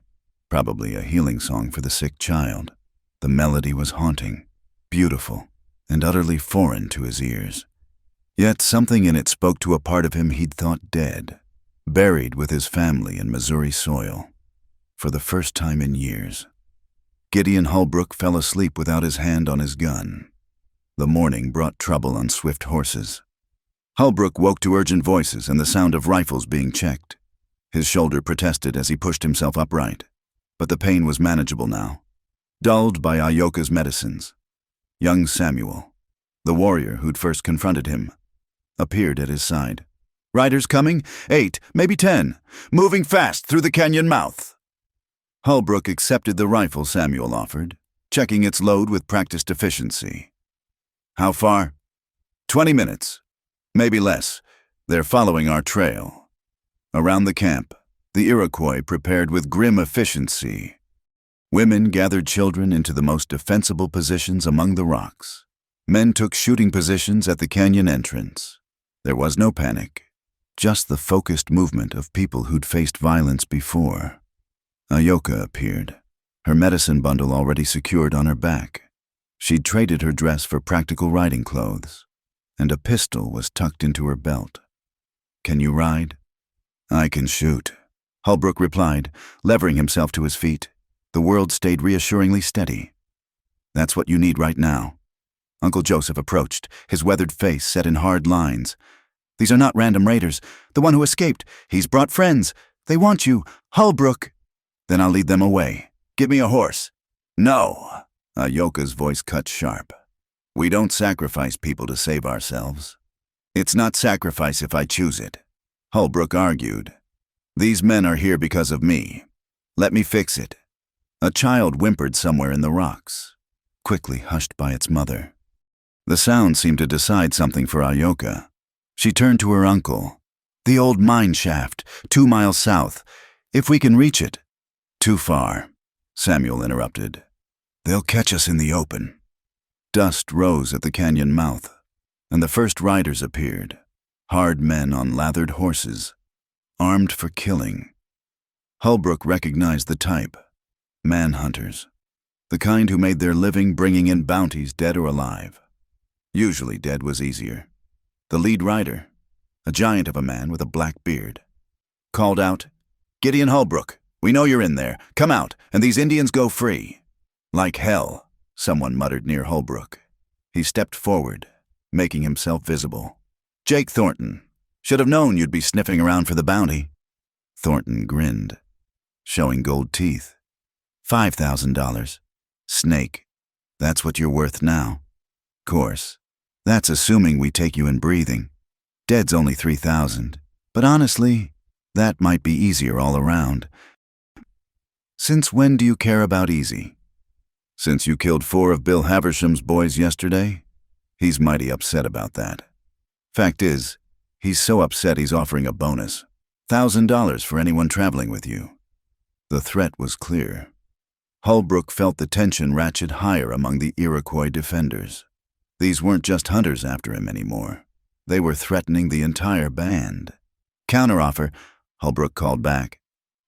probably a healing song for the sick child. The melody was haunting, beautiful, and utterly foreign to his ears. Yet something in it spoke to a part of him he'd thought dead, buried with his family in Missouri soil. For the first time in years, Gideon Holbrook fell asleep without his hand on his gun. The morning brought trouble on swift horses. Holbrook woke to urgent voices and the sound of rifles being checked. His shoulder protested as he pushed himself upright, but the pain was manageable now, dulled by Ayoka's medicines. Young Samuel, the warrior who'd first confronted him, appeared at his side. Riders coming? 8, maybe 10. Moving fast through the canyon mouth. Holbrook accepted the rifle Samuel offered, checking its load with practiced efficiency. How far? 20 minutes. Maybe less. They're following our trail. Around the camp. The Iroquois prepared with grim efficiency. Women gathered children into the most defensible positions among the rocks. Men took shooting positions at the canyon entrance. There was no panic, just the focused movement of people who'd faced violence before. Ayoka appeared, her medicine bundle already secured on her back. She'd traded her dress for practical riding clothes, and a pistol was tucked into her belt. "Can you ride?" "I can shoot," Holbrook replied, levering himself to his feet. The world stayed reassuringly steady. "That's what you need right now." Uncle Joseph approached, his weathered face set in hard lines. "These are not random raiders. The one who escaped, he's brought friends. They want you, Holbrook." "Then I'll lead them away. Give me a horse." "No." Ayoka's voice cut sharp. "We don't sacrifice people to save ourselves." "It's not sacrifice if I choose it," Holbrook argued. "These men are here because of me. Let me fix it." A child whimpered somewhere in the rocks, quickly hushed by its mother. The sound seemed to decide something for Ayoka. She turned to her uncle. "The old mine shaft, 2 miles south. If we can reach it." "Too far," Samuel interrupted. "They'll catch us in the open." Dust rose at the canyon mouth, and the first riders appeared, hard men on lathered horses, armed for killing. Holbrook recognized the type, manhunters, the kind who made their living bringing in bounties dead or alive. Usually dead was easier. The lead rider, a giant of a man with a black beard, called out, "Gideon Holbrook, we know you're in there. Come out, and these Indians go free." "Like hell," someone muttered near Holbrook. He stepped forward, making himself visible. "Jake Thornton. Should have known you'd be sniffing around for the bounty." Thornton grinned, showing gold teeth. $5,000. "Snake. That's what you're worth now." "Course. That's assuming we take you in breathing. Dead's only 3,000. But honestly, that might be easier all around." "Since when do you care about easy?" "Since you killed 4 of Bill Haversham's boys yesterday. He's mighty upset about that. Fact is, he's so upset he's offering a bonus. $1,000 for anyone traveling with you." The threat was clear. Holbrook felt the tension ratchet higher among the Iroquois defenders. These weren't just hunters after him anymore. They were threatening the entire band. "Counteroffer," Holbrook called back.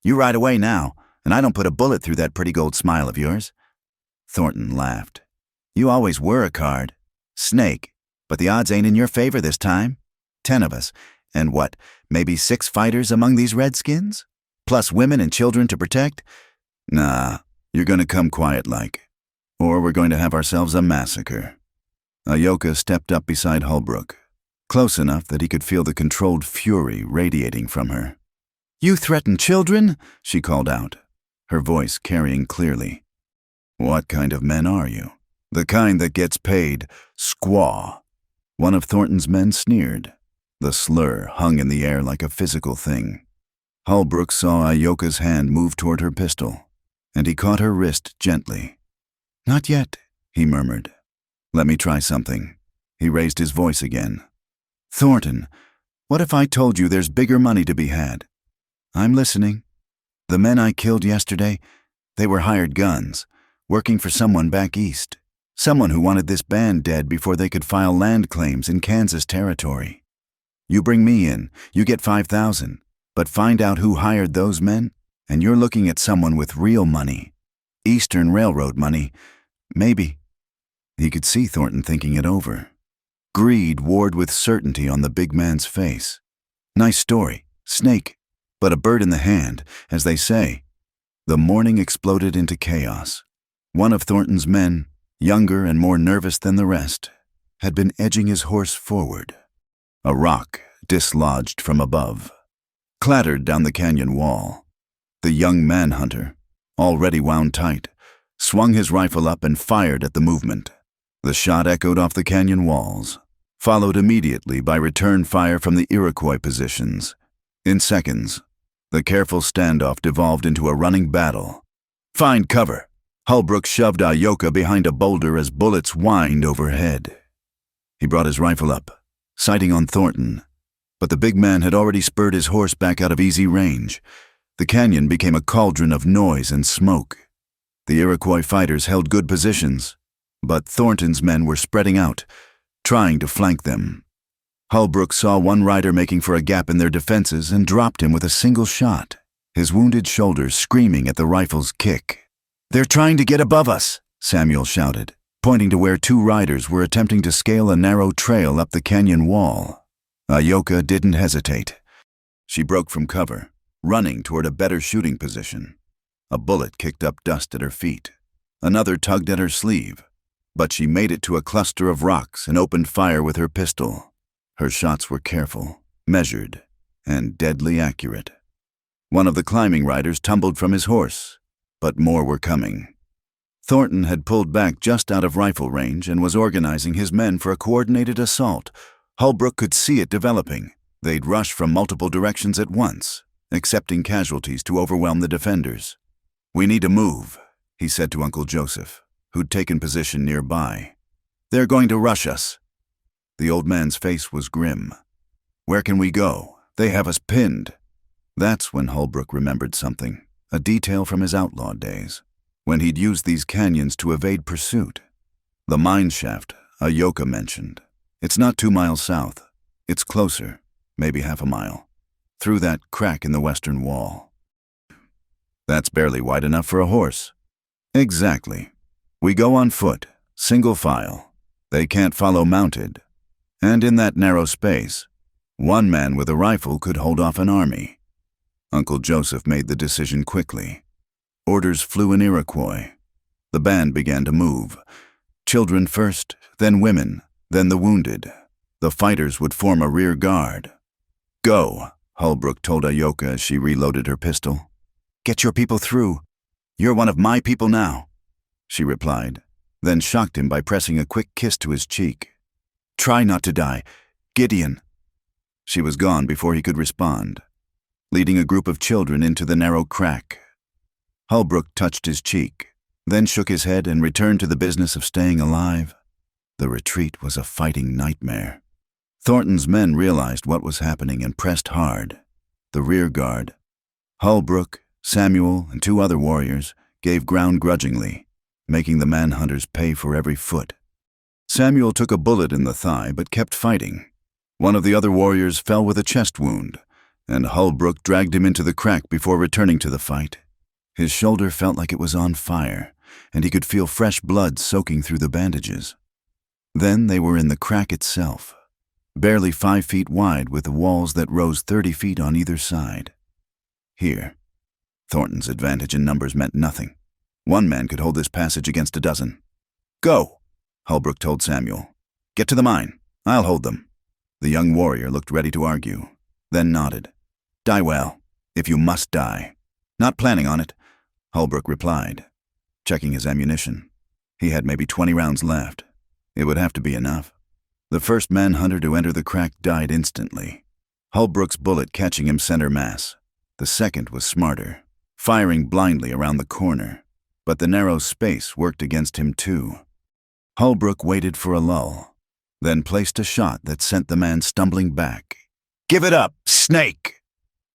"You ride away now, and I don't put a bullet through that pretty gold smile of yours." Thornton laughed. "You always were a card. Snake, but the odds ain't in your favor this time. 10 of us, and what, maybe 6 fighters among these redskins? Plus women and children to protect? Nah, you're gonna come quiet like, or we're going to have ourselves a massacre." Ayoka stepped up beside Holbrook, close enough that he could feel the controlled fury radiating from her. "You threaten children?" she called out, her voice carrying clearly. "What kind of men are you?" "The kind that gets paid, squaw." One of Thornton's men sneered. The slur hung in the air like a physical thing. Holbrook saw Ayoka's hand move toward her pistol, and he caught her wrist gently. "Not yet," he murmured. "Let me try something." He raised his voice again. "Thornton, what if I told you there's bigger money to be had?" "I'm listening." "The men I killed yesterday, they were hired guns, working for someone back east. Someone who wanted this band dead before they could file land claims in Kansas territory. You bring me in, you get 5,000, but find out who hired those men, and you're looking at someone with real money. Eastern Railroad money, maybe." He could see Thornton thinking it over. Greed warred with certainty on the big man's face. Nice story, snake, but a bird in the hand, as they say. The morning exploded into chaos. One of Thornton's men, younger and more nervous than the rest, had been edging his horse forward. A rock, dislodged from above, clattered down the canyon wall. The young manhunter, already wound tight, swung his rifle up and fired at the movement. The shot echoed off the canyon walls, followed immediately by return fire from the Iroquois positions. In seconds, the careful standoff devolved into a running battle. "Find cover!" Holbrook shoved Ayoka behind a boulder as bullets whined overhead. He brought his rifle up, sighting on Thornton, but the big man had already spurred his horse back out of easy range. The canyon became a cauldron of noise and smoke. The Iroquois fighters held good positions, but Thornton's men were spreading out, trying to flank them. Holbrook saw one rider making for a gap in their defenses and dropped him with a single shot, his wounded shoulder screaming at the rifle's kick. "They're trying to get above us," Samuel shouted, pointing to where two riders were attempting to scale a narrow trail up the canyon wall. Iroquois didn't hesitate. She broke from cover, running toward a better shooting position. A bullet kicked up dust at her feet. Another tugged at her sleeve, but she made it to a cluster of rocks and opened fire with her pistol. Her shots were careful, measured, and deadly accurate. One of the climbing riders tumbled from his horse, but more were coming. Thornton had pulled back just out of rifle range and was organizing his men for a coordinated assault. Holbrook could see it developing. They'd rush from multiple directions at once, accepting casualties to overwhelm the defenders. "We need to move," he said to Uncle Joseph, who'd taken position nearby. "They're going to rush us." The old man's face was grim. "Where can we go? They have us pinned." That's when Holbrook remembered something, a detail from his outlaw days, when he'd used these canyons to evade pursuit. The mine shaft Iroquois mentioned. It's not 2 miles south. It's closer, maybe half a mile, through that crack in the western wall. That's barely wide enough for a horse. Exactly. We go on foot, single file. They can't follow mounted. And in that narrow space, one man with a rifle could hold off an army. Uncle Joseph made the decision quickly. Orders flew in Iroquois. The band began to move. Children first, then women, then the wounded. The fighters would form a rear guard. "Go," Holbrook told Iroquois as she reloaded her pistol. "Get your people through. You're one of my people now," she replied, then shocked him by pressing a quick kiss to his cheek. "Try not to die. Gideon." She was gone before he could respond, leading a group of children into the narrow crack. Holbrook touched his cheek, then shook his head and returned to the business of staying alive. The retreat was a fighting nightmare. Thornton's men realized what was happening and pressed hard. The rear guard, Holbrook, Samuel, and 2 other warriors, gave ground grudgingly, making the manhunters pay for every foot. Samuel took a bullet in the thigh but kept fighting. One of the other warriors fell with a chest wound, and Holbrook dragged him into the crack before returning to the fight. His shoulder felt like it was on fire, and he could feel fresh blood soaking through the bandages. Then they were in the crack itself, barely 5 feet wide with the walls that rose 30 feet on either side. Here, Thornton's advantage in numbers meant nothing. One man could hold this passage against a dozen. "Go," Holbrook told Samuel. "Get to the mine. I'll hold them." The young warrior looked ready to argue, then nodded. "Die well, if you must die." "Not planning on it," Holbrook replied, checking his ammunition. He had maybe 20 rounds left. It would have to be enough. The first manhunter to enter the crack died instantly, Holbrook's bullet catching him center mass. The second was smarter, firing blindly around the corner, but the narrow space worked against him too. Holbrook waited for a lull, then placed a shot that sent the man stumbling back. "Give it up, snake!"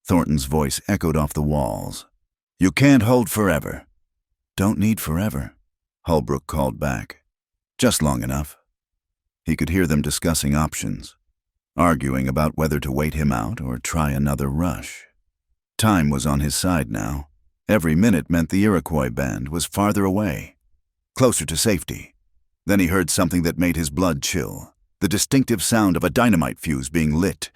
Thornton's voice echoed off the walls. "You can't hold forever." "Don't need forever," Holbrook called back. "Just long enough." He could hear them discussing options, arguing about whether to wait him out or try another rush. Time was on his side now. Every minute meant the Iroquois band was farther away, closer to safety. Then he heard something that made his blood chill, the distinctive sound of a dynamite fuse being lit.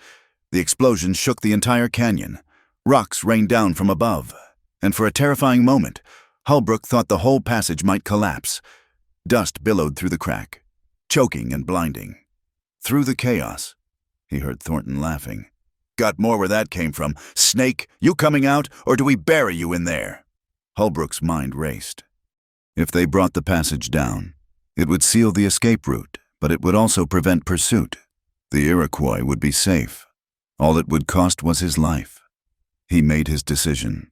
The explosion shook the entire canyon. Rocks rained down from above, and for a terrifying moment, Holbrook thought the whole passage might collapse. Dust billowed through the crack, choking and blinding. Through the chaos, he heard Thornton laughing. "Got more where that came from. Snake, you coming out, or do we bury you in there?" Holbrook's mind raced. If they brought the passage down, it would seal the escape route, but it would also prevent pursuit. The Iroquois would be safe. All it would cost was his life. He made his decision.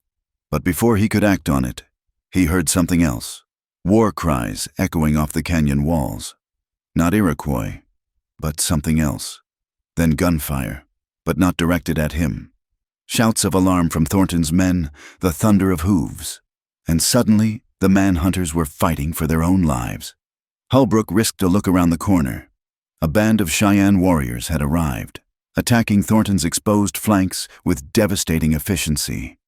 But before he could act on it, he heard something else. War cries echoing off the canyon walls. Not Iroquois, but something else. Then gunfire, but not directed at him. Shouts of alarm from Thornton's men, the thunder of hooves. And suddenly, the manhunters were fighting for their own lives. Holbrook risked a look around the corner. A band of Cheyenne warriors had arrived, attacking Thornton's exposed flanks with devastating efficiency.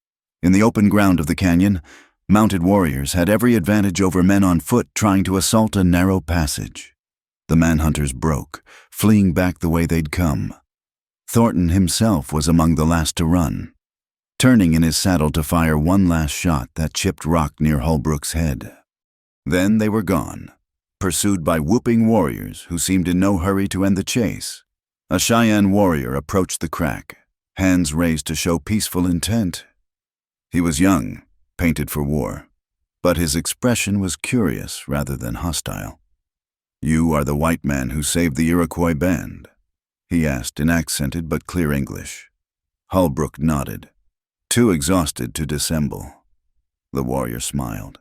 In the open ground of the canyon, mounted warriors had every advantage over men on foot trying to assault a narrow passage. The manhunters broke, fleeing back the way they'd come. Thornton himself was among the last to run, turning in his saddle to fire one last shot that chipped rock near Holbrook's head. Then they were gone, pursued by whooping warriors who seemed in no hurry to end the chase. A Cheyenne warrior approached the crack, hands raised to show peaceful intent. He was young, painted for war, but his expression was curious rather than hostile. "You are the white man who saved the Iroquois band?" he asked in accented but clear English. Holbrook nodded, too exhausted to dissemble. The warrior smiled.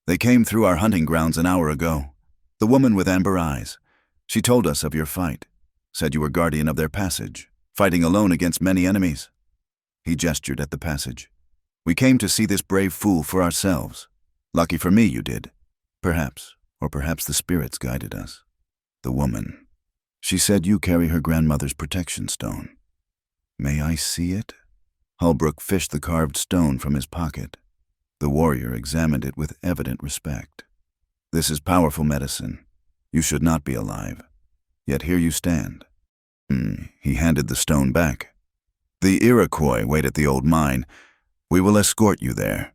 "They came through our hunting grounds an hour ago. The woman with amber eyes. She told us of your fight, said you were guardian of their passage, fighting alone against many enemies." He gestured at the passage. "We came to see this brave fool for ourselves. Lucky for me you did. Perhaps, or perhaps the spirits guided us." "The woman. She said you carry her grandmother's protection stone." "May I see it?" Holbrook fished the carved stone from his pocket. The warrior examined it with evident respect. "This is powerful medicine. You should not be alive. Yet here you stand." He handed the stone back. "The Iroquois wait at the old mine. We will escort you there."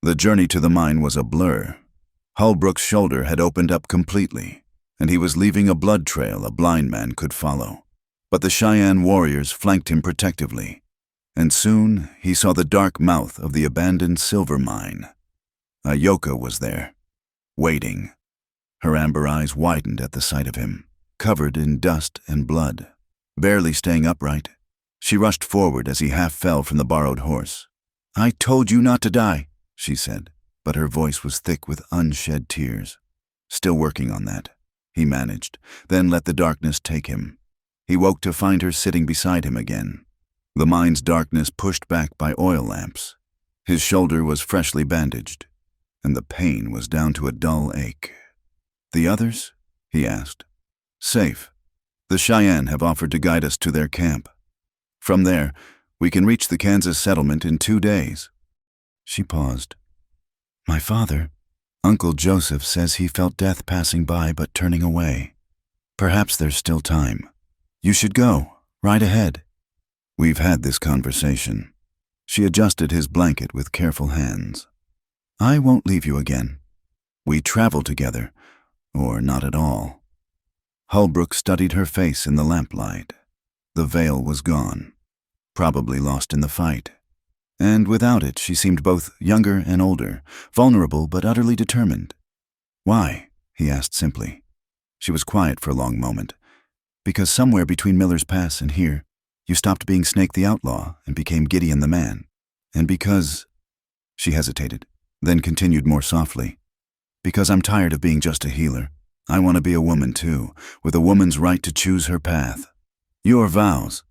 The journey to the mine was a blur. Holbrook's shoulder had opened up completely, and he was leaving a blood trail a blind man could follow. But the Cheyenne warriors flanked him protectively, and soon he saw the dark mouth of the abandoned silver mine. Iroquois was there, waiting. Her amber eyes widened at the sight of him, covered in dust and blood. Barely staying upright, she rushed forward as he half fell from the borrowed horse. "I told you not to die," she said, but her voice was thick with unshed tears. "Still working on that," he managed, then let the darkness take him. He woke to find her sitting beside him again, the mine's darkness pushed back by oil lamps. His shoulder was freshly bandaged, and the pain was down to a dull ache. "The others?" he asked. "Safe. The Cheyenne have offered to guide us to their camp. From there, we can reach the Kansas settlement in 2 days." She paused. "My father, Uncle Joseph, says he felt death passing by but turning away. Perhaps there's still time. You should go, right ahead." "We've had this conversation." She adjusted his blanket with careful hands. "I won't leave you again. We travel together, or not at all." Holbrook studied her face in the lamplight. The veil was gone, probably lost in the fight. And without it, she seemed both younger and older, vulnerable but utterly determined. "Why?" he asked simply. She was quiet for a long moment. "Because somewhere between Miller's Pass and here, you stopped being Snake the Outlaw and became Gideon the Man. And because—" She hesitated, then continued more softly. "Because I'm tired of being just a healer. I want to be a woman too, with a woman's right to choose her path. Your vows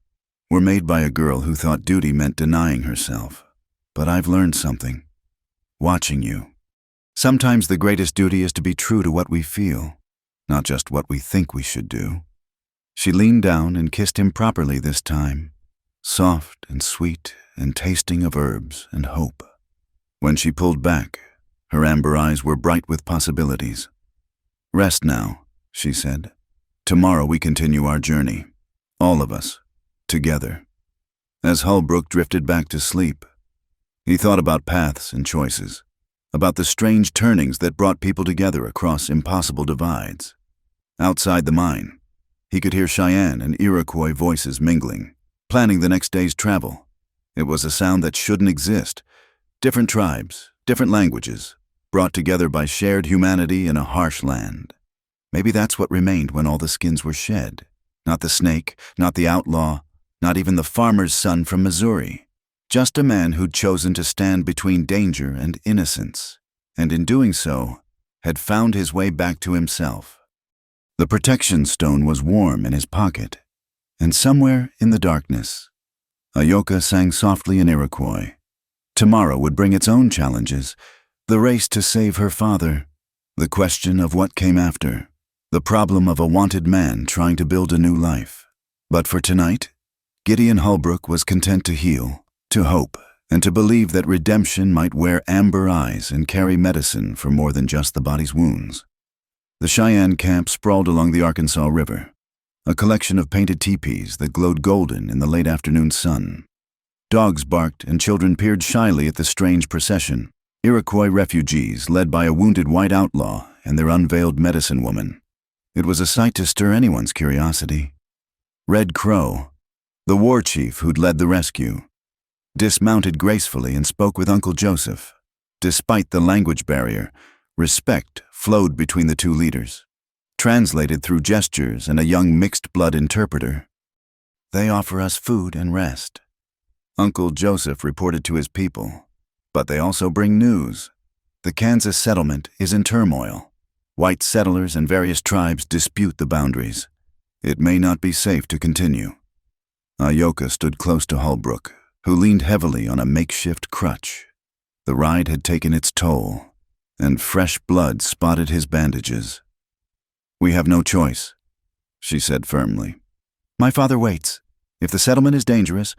were made by a girl who thought duty meant denying herself. But I've learned something, watching you. Sometimes the greatest duty is to be true to what we feel, not just what we think we should do." She leaned down and kissed him properly this time, soft and sweet and tasting of herbs and hope. When she pulled back, her amber eyes were bright with possibilities. "Rest now," she said. "Tomorrow we continue our journey, all of us, together." As Holbrook drifted back to sleep, he thought about paths and choices, about the strange turnings that brought people together across impossible divides. Outside the mine, he could hear Cheyenne and Iroquois voices mingling, planning the next day's travel. It was a sound that shouldn't exist. Different tribes, different languages, brought together by shared humanity in a harsh land. Maybe that's what remained when all the skins were shed. Not the snake, not the outlaw, not even the farmer's son from Missouri. Just a man who'd chosen to stand between danger and innocence, and in doing so, had found his way back to himself. The protection stone was warm in his pocket, and somewhere in the darkness, Ayoka sang softly in Iroquois. Tomorrow would bring its own challenges. The race to save her father. The question of what came after. The problem of a wanted man trying to build a new life. But for tonight, Gideon Holbrook was content to heal, to hope, and to believe that redemption might wear amber eyes and carry medicine for more than just the body's wounds. The Cheyenne camp sprawled along the Arkansas River, a collection of painted teepees that glowed golden in the late afternoon sun. Dogs barked and children peered shyly at the strange procession, Iroquois refugees led by a wounded white outlaw and their unveiled medicine woman. It was a sight to stir anyone's curiosity. Red Crow, the war chief who'd led the rescue, dismounted gracefully and spoke with Uncle Joseph. Despite the language barrier, respect flowed between the two leaders, translated through gestures and a young mixed-blood interpreter. "They offer us food and rest," Uncle Joseph reported to his people. "But they also bring news. The Kansas settlement is in turmoil. White settlers and various tribes dispute the boundaries. It may not be safe to continue." Ayoka stood close to Holbrook, who leaned heavily on a makeshift crutch. The ride had taken its toll, and fresh blood spotted his bandages. "We have no choice," she said firmly. "My father waits. If the settlement is dangerous,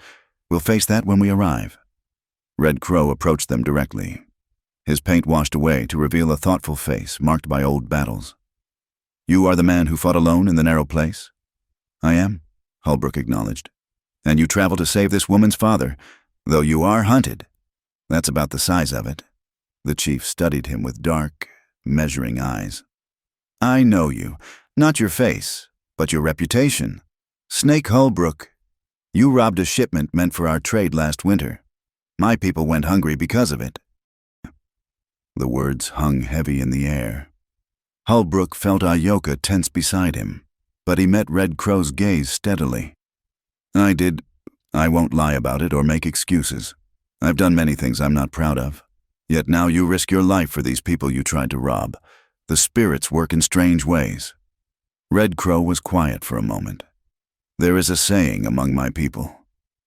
we'll face that when we arrive." Red Crow approached them directly. His paint washed away to reveal a thoughtful face marked by old battles. "You are the man who fought alone in the narrow place?" "I am," Holbrook acknowledged. "And you travel to save this woman's father, though you are hunted. That's about the size of it." The chief studied him with dark, measuring eyes. "I know you, not your face, but your reputation. Snake Holbrook. You robbed a shipment meant for our trade last winter. My people went hungry because of it." The words hung heavy in the air. Holbrook felt Ayoka tense beside him, but he met Red Crow's gaze steadily. "I did. I won't lie about it or make excuses. I've done many things I'm not proud of. Yet now you risk your life for these people you tried to rob. The spirits work in strange ways." Red Crow was quiet for a moment. "There is a saying among my people.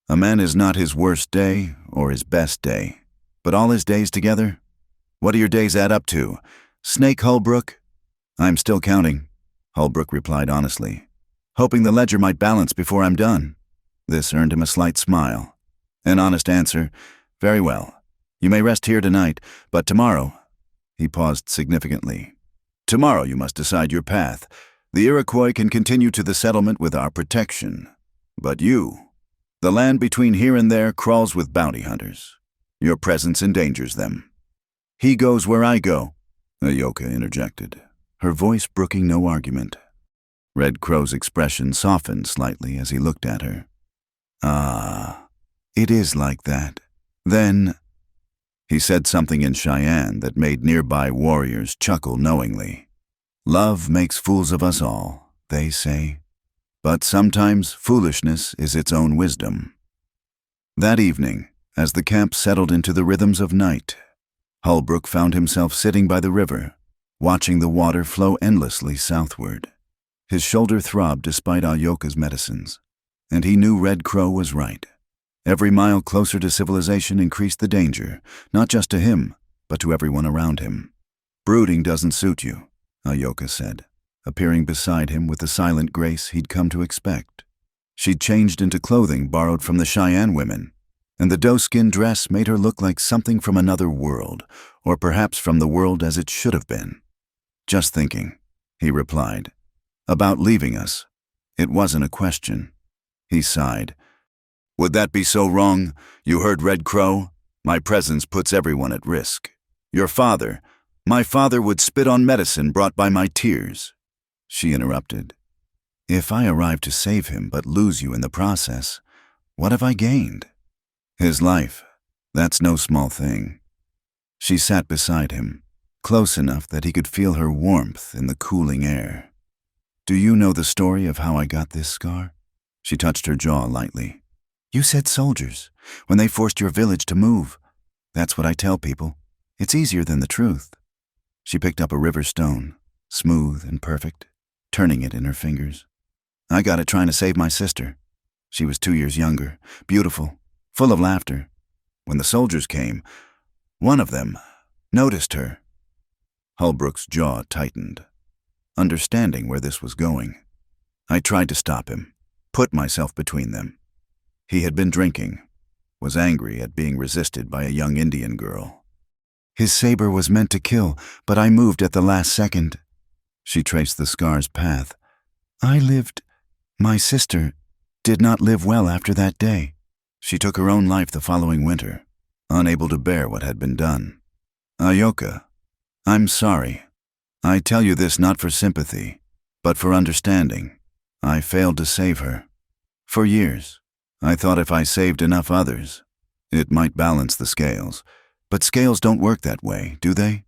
A man is not his worst day or his best day, but all his days together. What do your days add up to? Snake Holbrook?" "I'm still counting," Holbrook replied honestly, "hoping the ledger might balance before I'm done." This earned him a slight smile. An honest answer. "Very well. You may rest here tonight, but tomorrow—" He paused significantly. "Tomorrow you must decide your path. The Iroquois can continue to the settlement with our protection. But you, the land between here and there crawls with bounty hunters. Your presence endangers them." "He goes where I go," Ayoka interjected, her voice brooking no argument. Red Crow's expression softened slightly as he looked at her. "Ah, it is like that. Then—" He said something in Cheyenne that made nearby warriors chuckle knowingly. "Love makes fools of us all, they say. But sometimes foolishness is its own wisdom." That evening, as the camp settled into the rhythms of night, Holbrook found himself sitting by the river, watching the water flow endlessly southward. His shoulder throbbed despite Ayoka's medicines, and he knew Red Crow was right. Every mile closer to civilization increased the danger, not just to him, but to everyone around him. "Brooding doesn't suit you," Ayoka said, appearing beside him with the silent grace he'd come to expect. She'd changed into clothing borrowed from the Cheyenne women, and the doe-skin dress made her look like something from another world, or perhaps from the world as it should have been. "Just thinking," he replied, "about leaving us." It wasn't a question. He sighed. "Would that be so wrong? You heard Red Crow? My presence puts everyone at risk. Your father, my father would spit on medicine brought by my tears." She interrupted. "If I arrive to save him but lose you in the process, what have I gained?" "His life, that's no small thing." She sat beside him, close enough that he could feel her warmth in the cooling air. "Do you know the story of how I got this scar?" She touched her jaw lightly. "You said soldiers, when they forced your village to move. That's what I tell people. It's easier than the truth." She picked up a river stone, smooth and perfect, turning it in her fingers. "I got it trying to save my sister." She was 2 years younger, beautiful, full of laughter. When the soldiers came, one of them noticed her. Holbrook's jaw tightened, understanding where this was going. I tried to stop him, put myself between them. He had been drinking, was angry at being resisted by a young Indian girl. His saber was meant to kill, but I moved at the last second. She traced the scar's path. My sister did not live well after that day. She took her own life the following winter, unable to bear what had been done. Iroquois, I'm sorry. I tell you this not for sympathy, but for understanding. I failed to save her. For years, I thought if I saved enough others, it might balance the scales. But scales don't work that way, do they?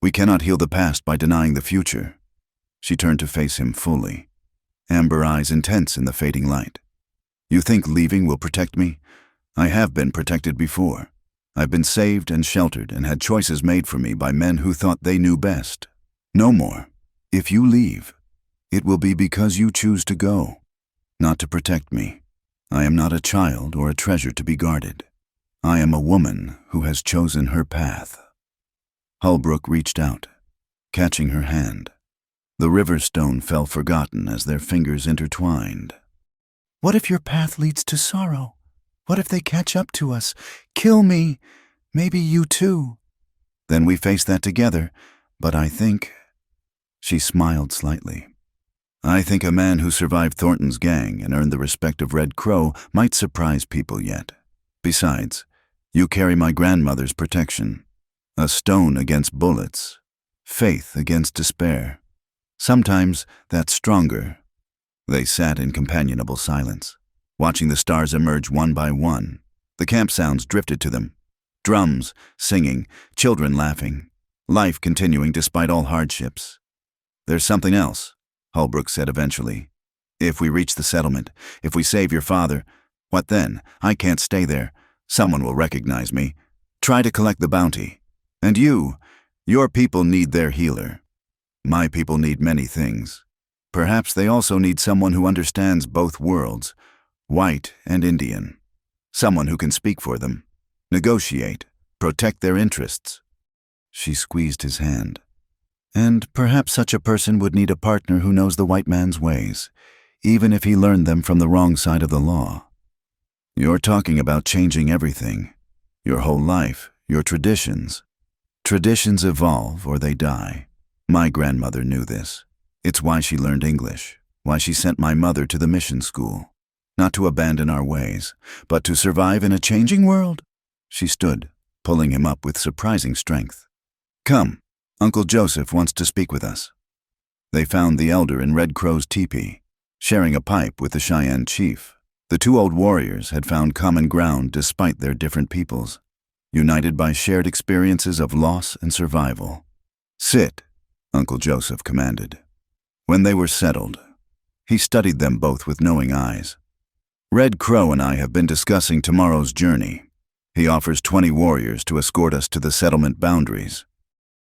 We cannot heal the past by denying the future. She turned to face him fully, amber eyes intense in the fading light. You think leaving will protect me? I have been protected before. I've been saved and sheltered and had choices made for me by men who thought they knew best. No more. If you leave, it will be because you choose to go, not to protect me. I am not a child or a treasure to be guarded. I am a woman who has chosen her path. Holbrook reached out, catching her hand. The river stone fell forgotten as their fingers intertwined. What if your path leads to sorrow? What if they catch up to us? Kill me. Maybe you too. Then we face that together, but I think... She smiled slightly. I think a man who survived Thornton's gang and earned the respect of Red Crow might surprise people yet. Besides, you carry my grandmother's protection. A stone against bullets. Faith against despair. Sometimes that's stronger. They sat in companionable silence, watching the stars emerge one by one. The camp sounds drifted to them. Drums, singing, children laughing. Life continuing despite all hardships. There's something else, Holbrook said eventually. If we reach the settlement, if we save your father, what then? I can't stay there. Someone will recognize me. Try to collect the bounty. And your people need their healer. My people need many things. Perhaps they also need someone who understands both worlds, white and Indian. Someone who can speak for them, negotiate, protect their interests. She squeezed his hand. And perhaps such a person would need a partner who knows the white man's ways, even if he learned them from the wrong side of the law. You're talking about changing everything. Your whole life, your traditions. Traditions evolve or they die. My grandmother knew this. It's why she learned English, why she sent my mother to the mission school. Not to abandon our ways, but to survive in a changing world. She stood, pulling him up with surprising strength. Come, Uncle Joseph wants to speak with us. They found the elder in Red Crow's teepee, sharing a pipe with the Cheyenne chief. The two old warriors had found common ground despite their different peoples, united by shared experiences of loss and survival. Sit, Uncle Joseph commanded. When they were settled, he studied them both with knowing eyes. Red Crow and I have been discussing tomorrow's journey. He offers 20 warriors to escort us to the settlement boundaries.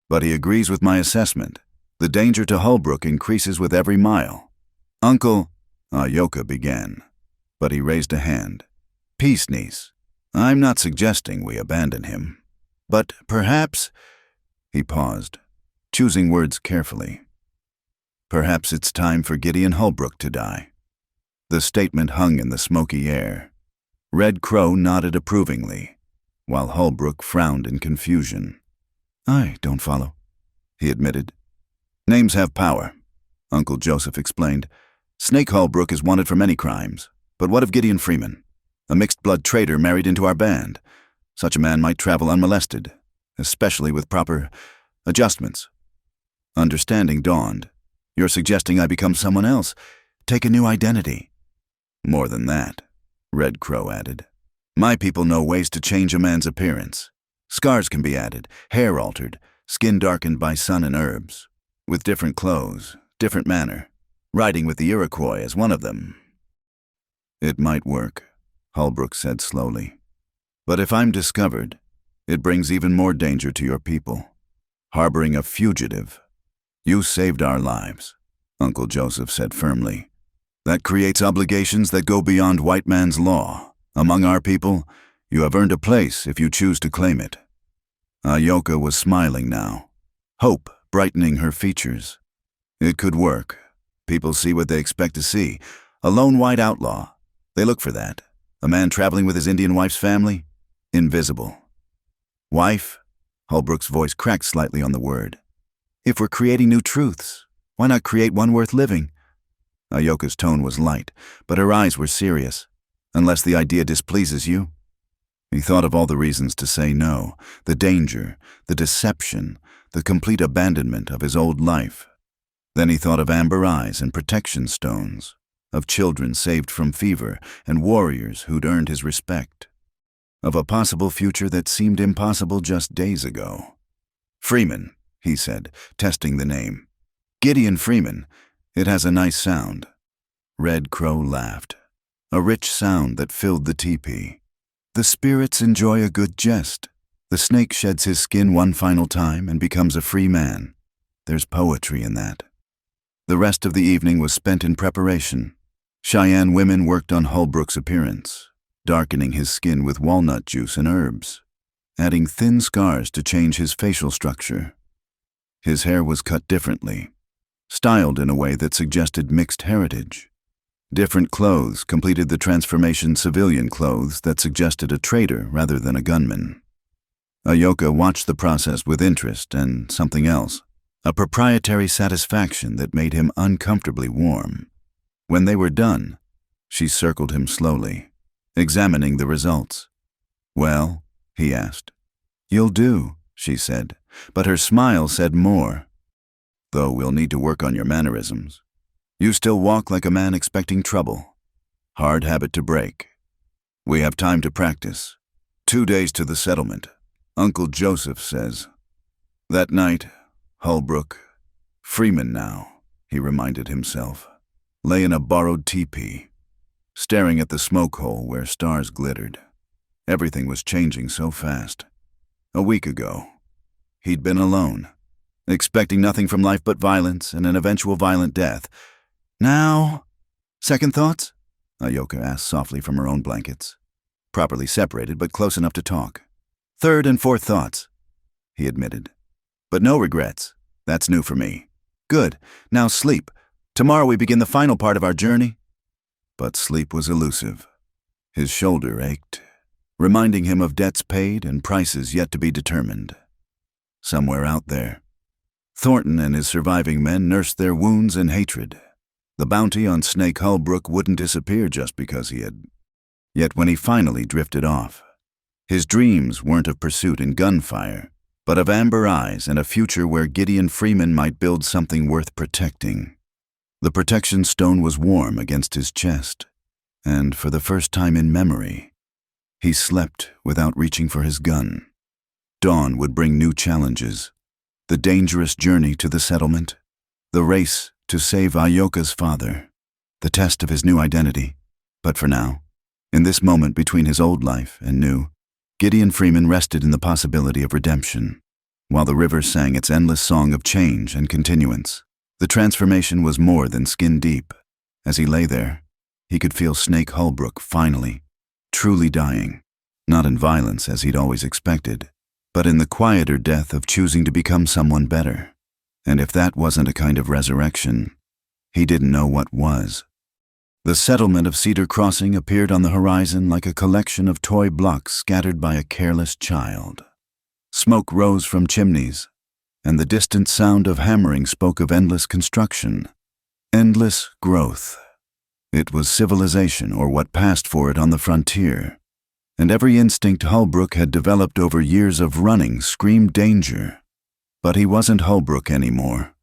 But he agrees with my assessment. The danger to Holbrook increases with every mile. Uncle, Iroquois began, but he raised a hand. Peace, niece. I'm not suggesting we abandon him. But perhaps... He paused, choosing words carefully. Perhaps it's time for Gideon Holbrook to die. The statement hung in the smoky air. Red Crow nodded approvingly, while Holbrook frowned in confusion. I don't follow, he admitted. Names have power, Uncle Joseph explained. Snake Holbrook is wanted for many crimes, but what of Gideon Freeman? A mixed-blood traitor married into our band. Such a man might travel unmolested, especially with proper adjustments. Understanding dawned. You're suggesting I become someone else, take a new identity. More than that, Red Crow added. My people know ways to change a man's appearance. Scars can be added, hair altered, skin darkened by sun and herbs. With different clothes, different manner. Riding with the Iroquois is one of them. It might work, Holbrook said slowly. But if I'm discovered, it brings even more danger to your people. Harboring a fugitive. You saved our lives, Uncle Joseph said firmly. That creates obligations that go beyond white man's law. Among our people, you have earned a place if you choose to claim it. Ayoka was smiling now, hope brightening her features. It could work. People see what they expect to see. A lone white outlaw. They look for that. A man traveling with his Indian wife's family? Invisible. Wife? Holbrook's voice cracked slightly on the word. If we're creating new truths, why not create one worth living? Ayoka's tone was light, but her eyes were serious. Unless the idea displeases you? He thought of all the reasons to say no, the danger, the deception, the complete abandonment of his old life. Then he thought of amber eyes and protection stones, of children saved from fever and warriors who'd earned his respect, of a possible future that seemed impossible just days ago. Freeman, he said, testing the name. Gideon Freeman. It has a nice sound. Red Crow laughed, a rich sound that filled the teepee. The spirits enjoy a good jest. The snake sheds his skin one final time and becomes a free man. There's poetry in that. The rest of the evening was spent in preparation. Cheyenne women worked on Holbrook's appearance, darkening his skin with walnut juice and herbs, adding thin scars to change his facial structure. His hair was cut differently, styled in a way that suggested mixed heritage. Different clothes completed the transformation, civilian clothes that suggested a trader rather than a gunman. Ayoka watched the process with interest and something else, a proprietary satisfaction that made him uncomfortably warm. When they were done, she circled him slowly, examining the results. Well, he asked. You'll do, she said, but her smile said more. Though we'll need to work on your mannerisms. You still walk like a man expecting trouble. Hard habit to break. We have time to practice. 2 days to the settlement, Uncle Joseph says. That night, Holbrook, Freeman now, he reminded himself, lay in a borrowed teepee, staring at the smoke hole where stars glittered. Everything was changing so fast. A week ago, he'd been alone, expecting nothing from life but violence and an eventual violent death. Now, second thoughts? Ayoka asked softly from her own blankets. Properly separated, but close enough to talk. Third and fourth thoughts, he admitted. But no regrets. That's new for me. Good. Now sleep. Tomorrow we begin the final part of our journey. But sleep was elusive. His shoulder ached, reminding him of debts paid and prices yet to be determined. Somewhere out there, Thornton and his surviving men nursed their wounds and hatred. The bounty on Snake Holbrook wouldn't disappear just because he had. Yet when he finally drifted off, his dreams weren't of pursuit and gunfire, but of amber eyes and a future where Gideon Freeman might build something worth protecting. The protection stone was warm against his chest, and for the first time in memory, he slept without reaching for his gun. Dawn would bring new challenges. The dangerous journey to the settlement, the race to save Ayoka's father, the test of his new identity. But for now, in this moment between his old life and new, Gideon Freeman rested in the possibility of redemption. While the river sang its endless song of change and continuance, the transformation was more than skin deep. As he lay there, he could feel Snake Holbrook finally, truly dying, not in violence as he'd always expected, but in the quieter death of choosing to become someone better. And if that wasn't a kind of resurrection, he didn't know what was. The settlement of Cedar Crossing appeared on the horizon like a collection of toy blocks scattered by a careless child. Smoke rose from chimneys, and the distant sound of hammering spoke of endless construction, endless growth. It was civilization, or what passed for it on the frontier, and every instinct Holbrook had developed over years of running screamed danger. But he wasn't Holbrook anymore.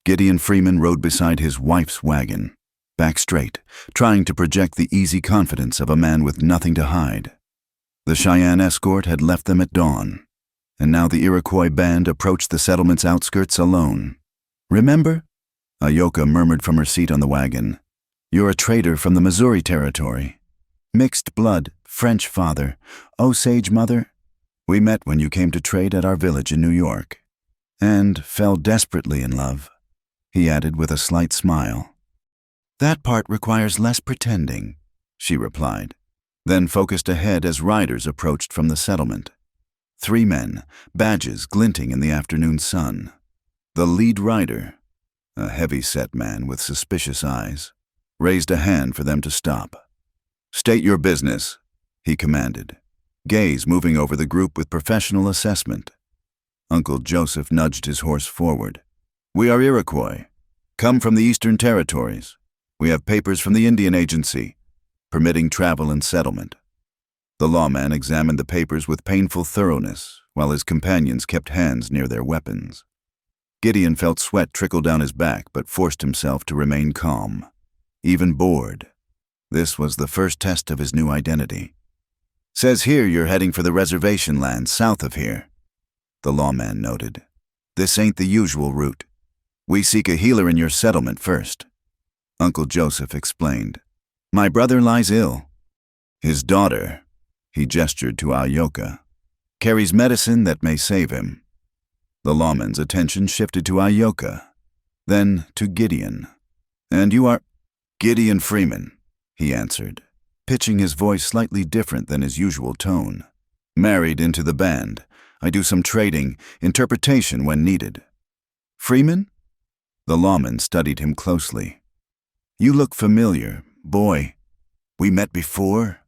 Gideon Freeman rode beside his wife's wagon, back straight, trying to project the easy confidence of a man with nothing to hide. The Cheyenne escort had left them at dawn, and now the Iroquois band approached the settlement's outskirts alone. Remember? Ayoka murmured from her seat on the wagon. You're a trader from the Missouri Territory. Mixed blood, French father, Osage mother. We met when you came to trade at our village in New York, and fell desperately in love, he added with a slight smile. That part requires less pretending, she replied, then focused ahead as riders approached from the settlement. 3 men, badges glinting in the afternoon sun. The lead rider, a heavy-set man with suspicious eyes, raised a hand for them to stop. "State your business," he commanded, gaze moving over the group with professional assessment. Uncle Joseph nudged his horse forward. "We are Iroquois, come from the Eastern Territories. We have papers from the Indian Agency, permitting travel and settlement." The lawman examined the papers with painful thoroughness, while his companions kept hands near their weapons. Gideon felt sweat trickle down his back, but forced himself to remain calm, even bored. This was the first test of his new identity. "Says here you're heading for the reservation land south of here," the lawman noted. "This ain't the usual route. We seek a healer in your settlement first." Uncle Joseph explained. "My brother lies ill. His daughter," he gestured to Ayoka, "carries medicine that may save him." The lawman's attention shifted to Ayoka, then to Gideon. "And you are—" "Gideon Freeman," he answered, pitching his voice slightly different than his usual tone. "Married into the band. I do some trading, interpretation when needed." "Freeman?" The lawman studied him closely. "You look familiar, boy. We met before?"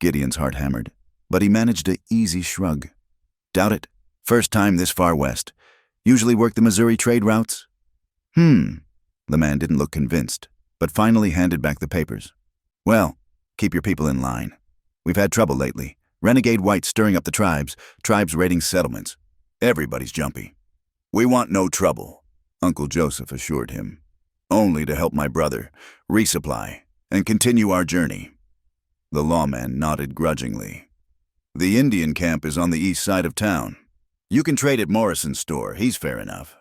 Gideon's heart hammered, but he managed an easy shrug. "Doubt it. First time this far west. Usually work the Missouri trade routes?" The man didn't look convinced, but finally handed back the papers. "Well, keep your people in line. We've had trouble lately. Renegade whites stirring up the tribes raiding settlements. Everybody's jumpy." "We want no trouble," Uncle Joseph assured him. "Only to help my brother, resupply, and continue our journey." The lawman nodded grudgingly. "The Indian camp is on the east side of town. You can trade at Morrison's store, he's fair enough.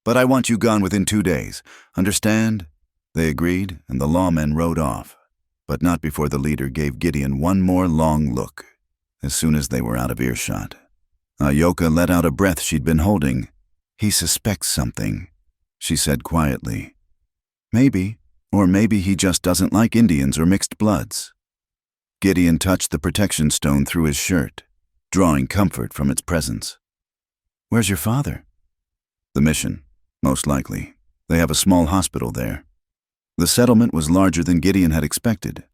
But I want you gone within 2 days, understand?" They agreed, and the lawmen rode off, but not before the leader gave Gideon one more long look. As soon as they were out of earshot, Ayoka let out a breath she'd been holding. "He suspects something," she said quietly. "Maybe, or maybe he just doesn't like Indians or mixed bloods." Gideon touched the protection stone through his shirt, drawing comfort from its presence. "Where's your father?" "The mission, most likely. They have a small hospital there." The settlement was larger than Gideon had expected,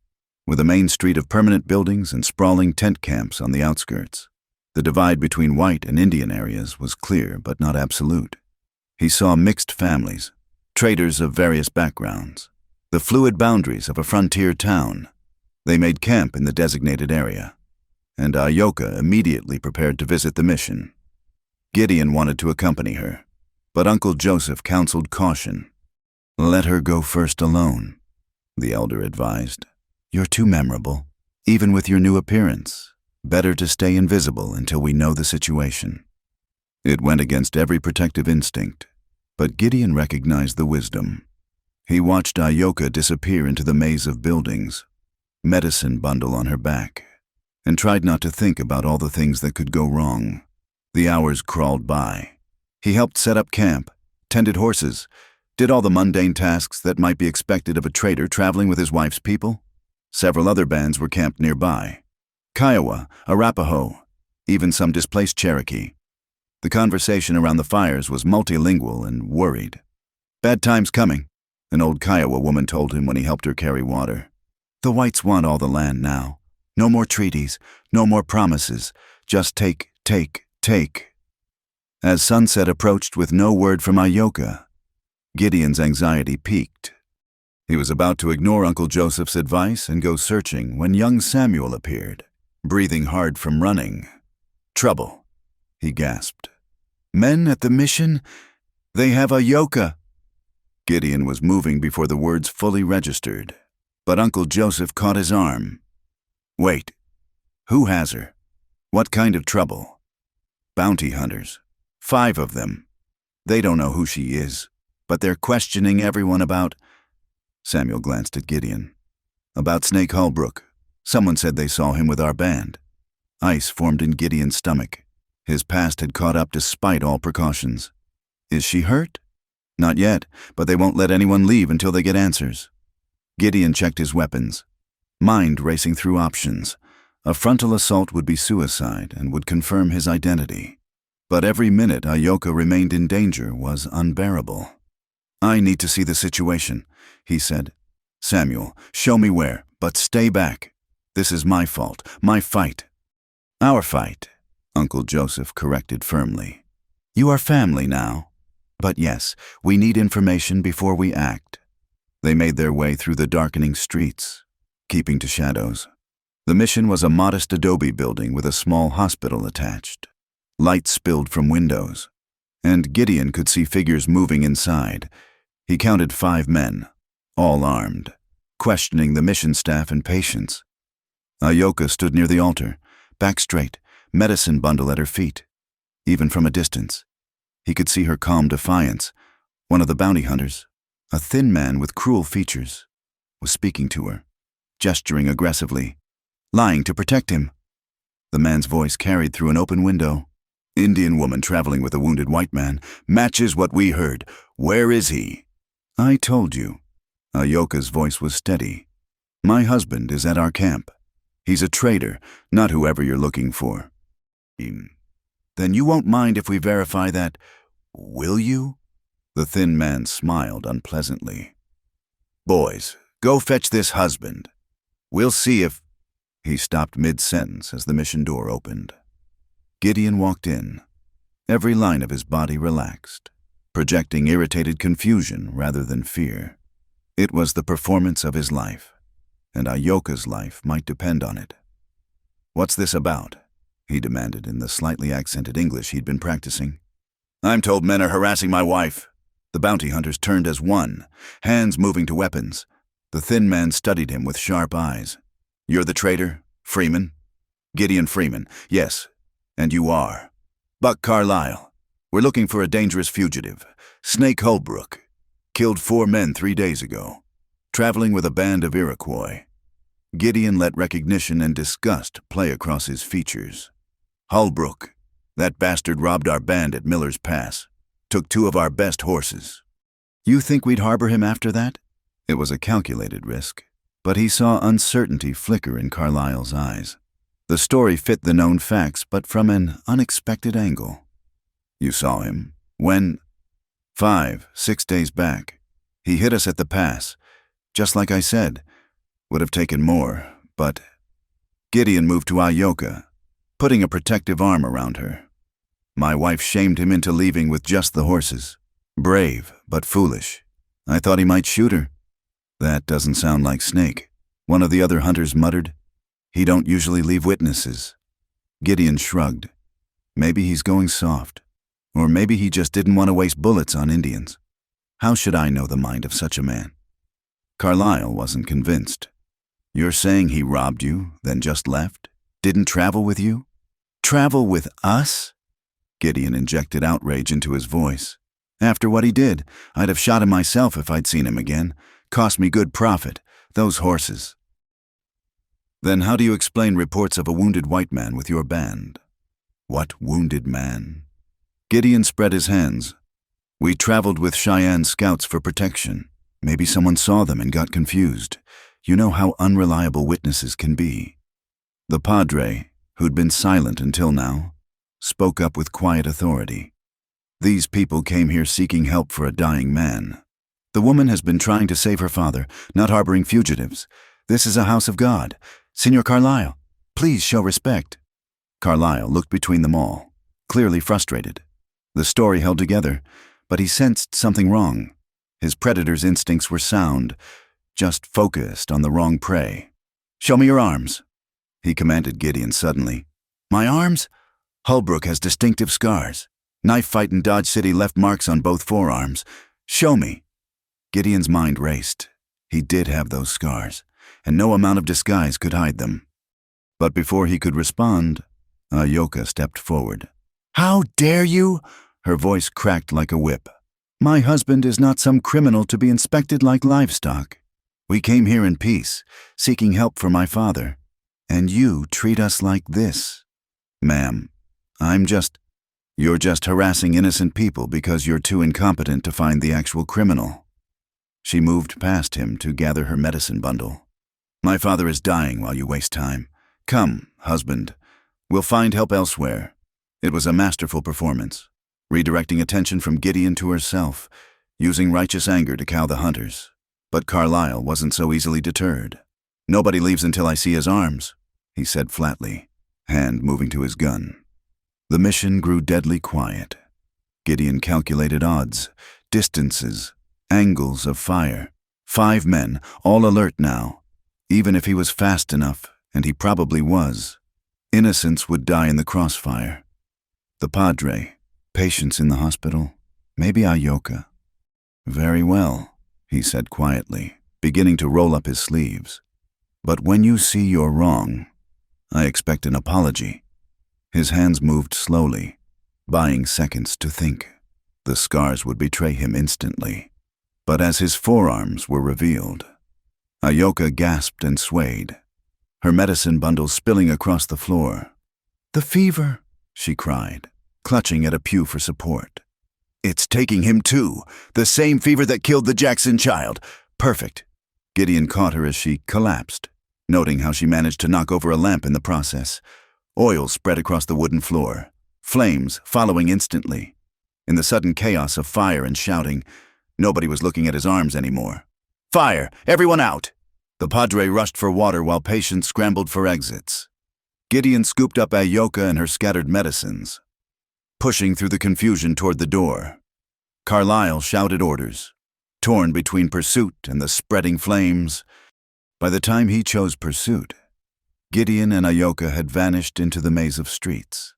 with a main street of permanent buildings and sprawling tent camps on the outskirts. The divide between white and Indian areas was clear but not absolute. He saw mixed families, traders of various backgrounds, the fluid boundaries of a frontier town. They made camp in the designated area, and Ayoka immediately prepared to visit the mission. Gideon wanted to accompany her, but Uncle Joseph counseled caution. "Let her go first alone," the elder advised. "You're too memorable, even with your new appearance. Better to stay invisible until we know the situation." It went against every protective instinct, but Gideon recognized the wisdom. He watched Ayoka disappear into the maze of buildings, medicine bundle on her back, and tried not to think about all the things that could go wrong. The hours crawled by. He helped set up camp, tended horses, did all the mundane tasks that might be expected of a trader traveling with his wife's people. Several other bands were camped nearby. Kiowa, Arapaho, even some displaced Cherokee. The conversation around the fires was multilingual and worried. "Bad times coming," an old Kiowa woman told him when he helped her carry water. "The whites want all the land now. No more treaties, no more promises, just take, take, take." As sunset approached with no word from Ayoka, Gideon's anxiety peaked. He was about to ignore Uncle Joseph's advice and go searching when young Samuel appeared, breathing hard from running. "Trouble," he gasped. "Men at the mission? They have Ayoka." Gideon was moving before the words fully registered, but Uncle Joseph caught his arm. "Wait. Who has her? What kind of trouble?" "Bounty hunters. 5 of them. They don't know who she is, but they're questioning everyone about—" Samuel glanced at Gideon. "About Snake Holbrook. Someone said they saw him with our band." Ice formed in Gideon's stomach. His past had caught up despite all precautions. "Is she hurt?" Not yet, but they won't let anyone leave until they get answers. Gideon checked his weapons, mind racing through options. A frontal assault would be suicide and would confirm his identity. But every minute Ayoka remained in danger was unbearable. I need to see the situation, he said. Samuel, show me where, but stay back. This is my fault, my fight. Our fight, Uncle Joseph corrected firmly. You are family now. But yes, we need information before we act. They made their way through the darkening streets, keeping to shadows. The mission was a modest adobe building with a small hospital attached. Light spilled from windows, and Gideon could see figures moving inside. He counted 5 men, all armed, questioning the mission staff and patients. Ayoka stood near the altar, back straight, medicine bundle at her feet. Even from a distance, he could see her calm defiance. One of the bounty hunters, a thin man with cruel features, was speaking to her, gesturing aggressively, lying to protect him. The man's voice carried through an open window. Indian woman traveling with a wounded white man. Matches what we heard. Where is he? I told you. Ayoka's voice was steady. My husband is at our camp. He's a traitor, not whoever you're looking for. Then you won't mind if we verify that, will you? The thin man smiled unpleasantly. Boys, go fetch this husband. We'll see if... He stopped mid-sentence as the mission door opened. Gideon walked in. Every line of his body relaxed, projecting irritated confusion rather than fear. It was the performance of his life, and Ayoka's life might depend on it. What's this about? He demanded in the slightly accented English he'd been practicing. I'm told men are harassing my wife. The bounty hunters turned as one, hands moving to weapons. The thin man studied him with sharp eyes. You're the traitor, Freeman? Gideon Freeman, yes. And you are. Buck Carlyle. We're looking for a dangerous fugitive. Snake Holbrook. Killed 4 men 3 days ago. Traveling with a band of Iroquois. Gideon let recognition and disgust play across his features. Holbrook. That bastard robbed our band at Miller's Pass. Took 2 of our best horses. You think we'd harbor him after that? It was a calculated risk, but he saw uncertainty flicker in Carlyle's eyes. The story fit the known facts, but from an unexpected angle. You saw him. When? 5, 6 days back. He hit us at the pass. Just like I said. Would have taken more, but... Gideon moved to Ayoka, putting a protective arm around her. My wife shamed him into leaving with just the horses. Brave, but foolish. I thought he might shoot her. That doesn't sound like Snake, one of the other hunters muttered. He don't usually leave witnesses. Gideon shrugged. Maybe he's going soft. Or maybe he just didn't want to waste bullets on Indians. How should I know the mind of such a man? Carlyle wasn't convinced. You're saying he robbed you, then just left? Didn't travel with you? Travel with us? Gideon injected outrage into his voice. After what he did, I'd have shot him myself if I'd seen him again. Cost me good profit. Those horses. Then how do you explain reports of a wounded white man with your band? What wounded man? Gideon spread his hands. We traveled with Cheyenne scouts for protection. Maybe someone saw them and got confused. You know how unreliable witnesses can be. The padre, who'd been silent until now, spoke up with quiet authority. These people came here seeking help for a dying man. The woman has been trying to save her father, not harboring fugitives. This is a house of God. Senor Carlyle, please show respect. Carlyle looked between them all, clearly frustrated. The story held together, but he sensed something wrong. His predator's instincts were sound, just focused on the wrong prey. Show me your arms, he commanded Gideon suddenly. My arms? Holbrook has distinctive scars. Knife fight in Dodge City left marks on both forearms. Show me. Gideon's mind raced. He did have those scars, and no amount of disguise could hide them. But before he could respond, Ayoka stepped forward. How dare you? Her voice cracked like a whip. My husband is not some criminal to be inspected like livestock. We came here in peace, seeking help for my father, and you treat us like this. Ma'am, I'm just... You're just harassing innocent people because you're too incompetent to find the actual criminal. She moved past him to gather her medicine bundle. My father is dying while you waste time. Come, husband. We'll find help elsewhere. It was a masterful performance, redirecting attention from Gideon to herself, using righteous anger to cow the hunters. But Carlyle wasn't so easily deterred. Nobody leaves until I see his arms, he said flatly, hand moving to his gun. The mission grew deadly quiet. Gideon calculated odds, distances, angles of fire. 5 men, all alert now. Even if he was fast enough, and he probably was, innocents would die in the crossfire. The padre, patients in the hospital, maybe Ayoka. Very well, he said quietly, beginning to roll up his sleeves. But when you see you're wrong, I expect an apology. His hands moved slowly, buying seconds to think. The scars would betray him instantly. But as his forearms were revealed, Ayoka gasped and swayed, her medicine bundle spilling across the floor. The fever, she cried, clutching at a pew for support. It's taking him too, the same fever that killed the Jackson child. Perfect. Gideon caught her as she collapsed, noting how she managed to knock over a lamp in the process. Oil spread across the wooden floor, flames following instantly. In the sudden chaos of fire and shouting, nobody was looking at his arms anymore. Fire! Everyone out! The padre rushed for water while patients scrambled for exits. Gideon scooped up Ayoka and her scattered medicines, pushing through the confusion toward the door. Carlyle shouted orders, torn between pursuit and the spreading flames. By the time he chose pursuit, Gideon and Ayoka had vanished into the maze of streets.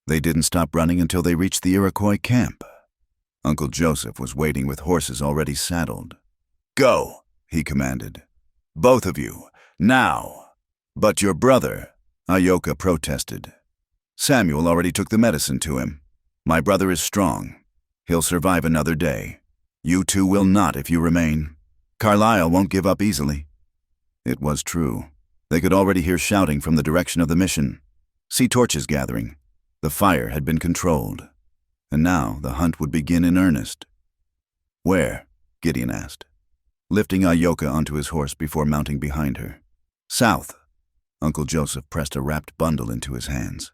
They didn't stop running until they reached the Iroquois camp. Uncle Joseph was waiting with horses already saddled. Go, he commanded. Both of you, now. But your brother, Ayoka protested. Samuel already took the medicine to him. My brother is strong. He'll survive another day. You two will not if you remain. Carlyle won't give up easily. It was true. They could already hear shouting from the direction of the mission. See torches gathering. The fire had been controlled. And now the hunt would begin in earnest. Where? Gideon asked, lifting Ayoka onto his horse before mounting behind her. South. Uncle Joseph pressed a wrapped bundle into his hands.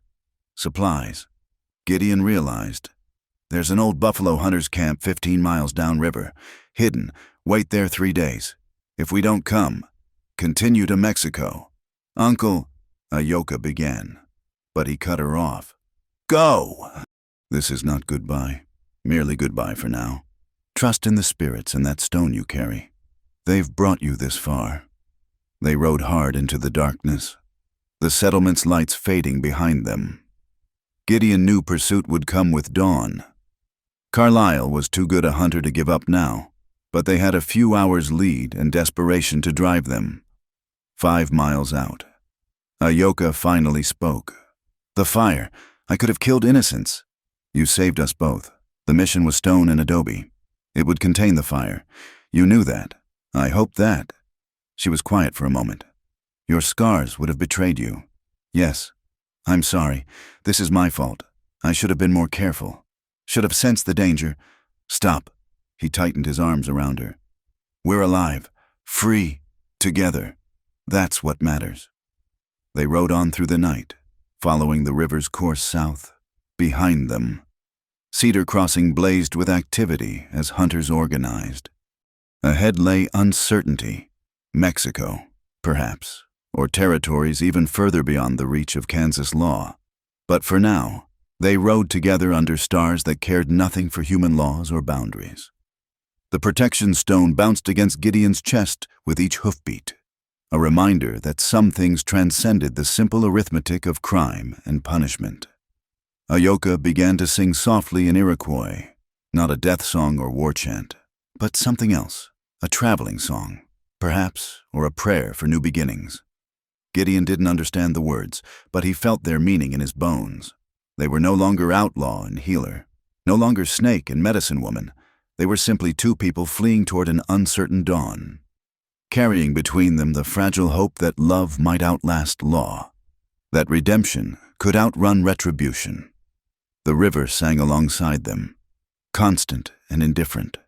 Supplies. Gideon realized. There's an old buffalo hunter's camp 15 miles downriver. Hidden. Wait there 3 days. If we don't come, continue to Mexico. Uncle, Ayoka began, but he cut her off. Go! This is not goodbye. Merely goodbye for now. Trust in the spirits and that stone you carry. They've brought you this far. They rode hard into the darkness, the settlement's lights fading behind them. Gideon knew pursuit would come with dawn. Carlyle was too good a hunter to give up now, but they had a few hours' lead and desperation to drive them. 5 miles out, Ayoka finally spoke. The fire. I could have killed innocents. You saved us both. The mission was stone and adobe. It would contain the fire. You knew that. I hoped that. She was quiet for a moment. Your scars would have betrayed you. Yes. I'm sorry. This is my fault. I should have been more careful. Should have sensed the danger. Stop. He tightened his arms around her. We're alive. Free. Together. That's what matters. They rode on through the night, following the river's course south. Behind them, Cedar Crossing blazed with activity as hunters organized. Ahead lay uncertainty. Mexico, perhaps, or territories even further beyond the reach of Kansas law. But for now, they rode together under stars that cared nothing for human laws or boundaries. The protection stone bounced against Gideon's chest with each hoofbeat, a reminder that some things transcended the simple arithmetic of crime and punishment. Ayoka began to sing softly in Iroquois, not a death song or war chant, but something else, a traveling song, perhaps, or a prayer for new beginnings. Gideon didn't understand the words, but he felt their meaning in his bones. They were no longer outlaw and healer, no longer snake and medicine woman. They were simply two people fleeing toward an uncertain dawn, carrying between them the fragile hope that love might outlast law, that redemption could outrun retribution. The river sang alongside them, constant and indifferent,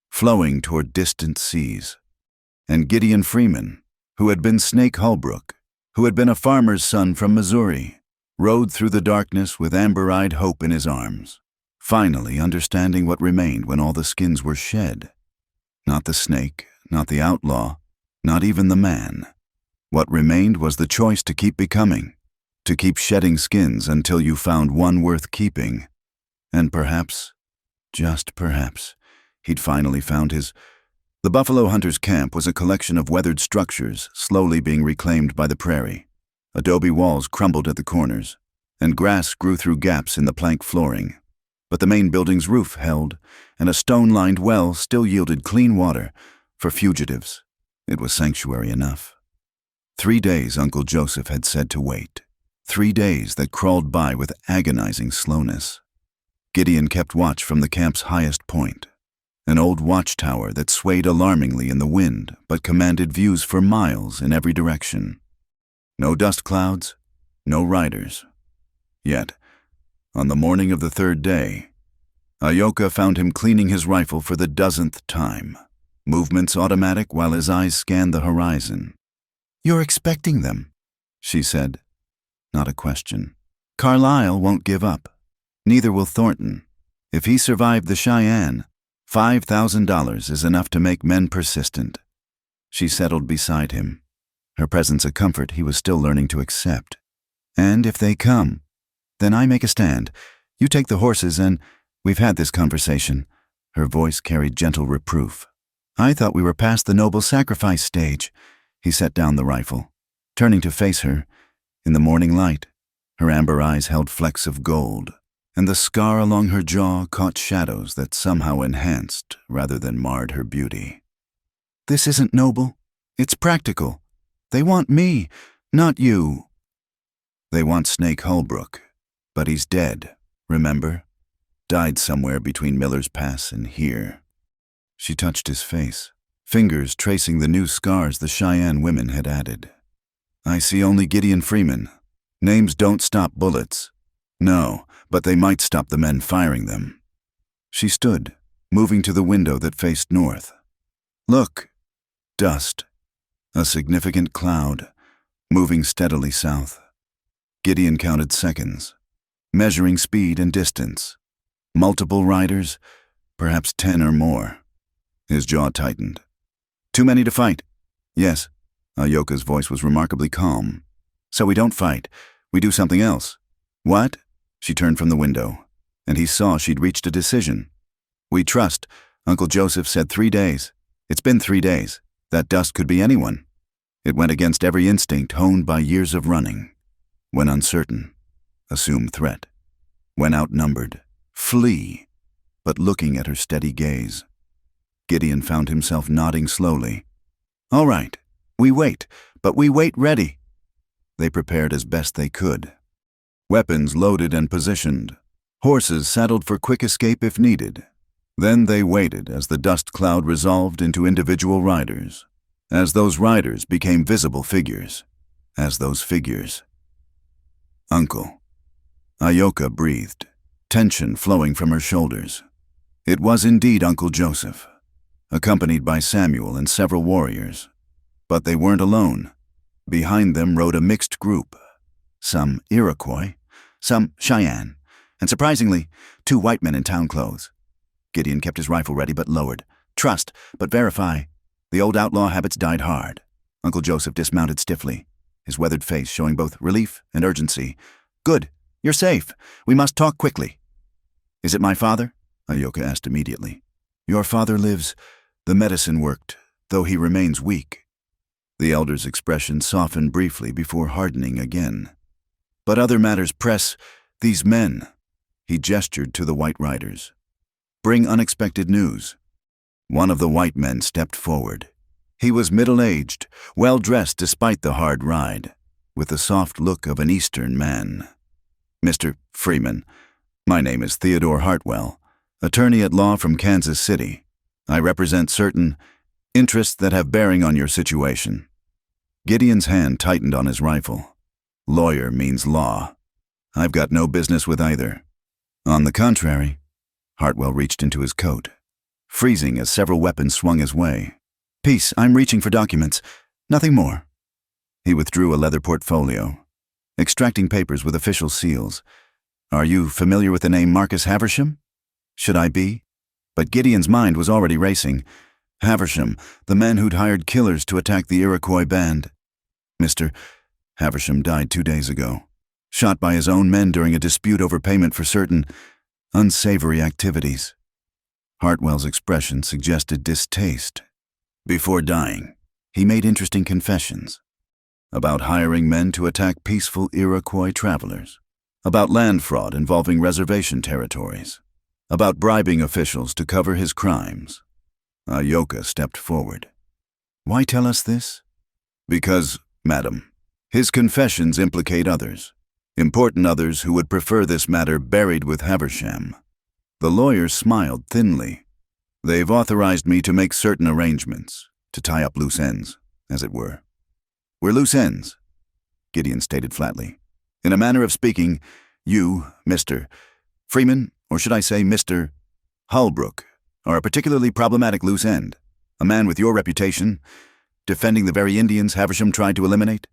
flowing toward distant seas. And Gideon Freeman, who had been Snake Holbrook, who had been a farmer's son from Missouri, rode through the darkness with amber-eyed hope in his arms, finally understanding what remained when all the skins were shed. Not the snake, not the outlaw, not even the man. What remained was the choice to keep becoming, to keep shedding skins until you found one worth keeping. And perhaps, just perhaps, he'd finally found his. The Buffalo Hunters' camp was a collection of weathered structures slowly being reclaimed by the prairie. Adobe walls crumbled at the corners, and grass grew through gaps in the plank flooring. But the main building's roof held, and a stone-lined well still yielded clean water for fugitives. It was sanctuary enough. 3 days Uncle Joseph had said to wait. 3 days that crawled by with agonizing slowness. Gideon kept watch from the camp's highest point, an old watchtower that swayed alarmingly in the wind but commanded views for miles in every direction. No dust clouds, no riders. Yet, on the morning of the 3rd day, Iroquois found him cleaning his rifle for the 10th time, movements automatic while his eyes scanned the horizon. "You're expecting them," she said. Not a question. "Carlisle won't give up. Neither will Thornton. If he survived the Cheyenne, $5,000 is enough to make men persistent." She settled beside him, her presence a comfort he was still learning to accept. "And if they come, then I make a stand. You take the horses and we've had this conversation." Her voice carried gentle reproof. "I thought we were past the noble sacrifice stage." He set down the rifle, turning to face her. In the morning light, her amber eyes held flecks of gold, and the scar along her jaw caught shadows that somehow enhanced rather than marred her beauty. "This isn't noble. It's practical. They want me, not you." "They want Snake Holbrook, but he's dead, remember? Died somewhere between Miller's Pass and here." She touched his face, fingers tracing the new scars the Cheyenne women had added. "I see only Gideon Freeman. Names don't stop bullets. No, but they might stop the men firing them." She stood, moving to the window that faced north. "Look, dust. A significant cloud, moving steadily south." Gideon counted seconds, measuring speed and distance. Multiple riders, perhaps 10 or more. His jaw tightened. "Too many to fight." "Yes." Iroquois' voice was remarkably calm. "So we don't fight. We do something else." "What?" She turned from the window, and he saw she'd reached a decision. "We trust. Uncle Joseph said 3 days. It's been 3 days. That dust could be anyone." It went against every instinct honed by years of running. When uncertain, assume threat. When outnumbered, flee. But looking at her steady gaze, Gideon found himself nodding slowly. "All right. We wait, but we wait ready." They prepared as best they could. Weapons loaded and positioned. Horses saddled for quick escape if needed. Then they waited as the dust cloud resolved into individual riders, as those riders became visible figures, as those figures. "Uncle." Iroquois breathed, tension flowing from her shoulders. It was indeed Uncle Joseph, accompanied by Samuel and several warriors. But they weren't alone. Behind them rode a mixed group. Some Iroquois, some Cheyenne, and surprisingly, 2 white men in town clothes. Gideon kept his rifle ready but lowered. Trust, but verify. The old outlaw habits died hard. Uncle Joseph dismounted stiffly, his weathered face showing both relief and urgency. "Good. You're safe. We must talk quickly." "Is it my father?" Iroquois asked immediately. "Your father lives. The medicine worked, though he remains weak." The elder's expression softened briefly before hardening again. "But other matters press. These men." He gestured to the white riders. "Bring unexpected news." One of the white men stepped forward. He was middle-aged, well-dressed despite the hard ride, with the soft look of an Eastern man. "Mr. Freeman, my name is Theodore Hartwell, attorney at law from Kansas City. I represent certain interests that have bearing on your situation." Gideon's hand tightened on his rifle. Lawyer means law. I've got no business with either. On the contrary, Hartwell reached into his coat, freezing as several weapons swung his way. "Peace, I'm reaching for documents. Nothing more." He withdrew a leather portfolio, extracting papers with official seals. "Are you familiar with the name Marcus Haversham?" "Should I be?" But Gideon's mind was already racing. Haversham, the man who'd hired killers to attack the Iroquois band. Mr. Haversham died 2 days ago, shot by his own men during a dispute over payment for certain unsavory activities. Hartwell's expression suggested distaste. Before dying, he made interesting confessions about hiring men to attack peaceful Iroquois travelers, about land fraud involving reservation territories, about bribing officials to cover his crimes. Ayoka stepped forward. "Why tell us this?" "Because, madam, his confessions implicate others, important others who would prefer this matter buried with Haversham." The lawyer smiled thinly. "They've authorized me to make certain arrangements, to tie up loose ends, as it were." "We're loose ends," Gideon stated flatly. "In a manner of speaking, you, Mr. Freeman, or should I say Mr. Holbrook, are a particularly problematic loose end. A man with your reputation, defending the very Indians Haversham tried to eliminate.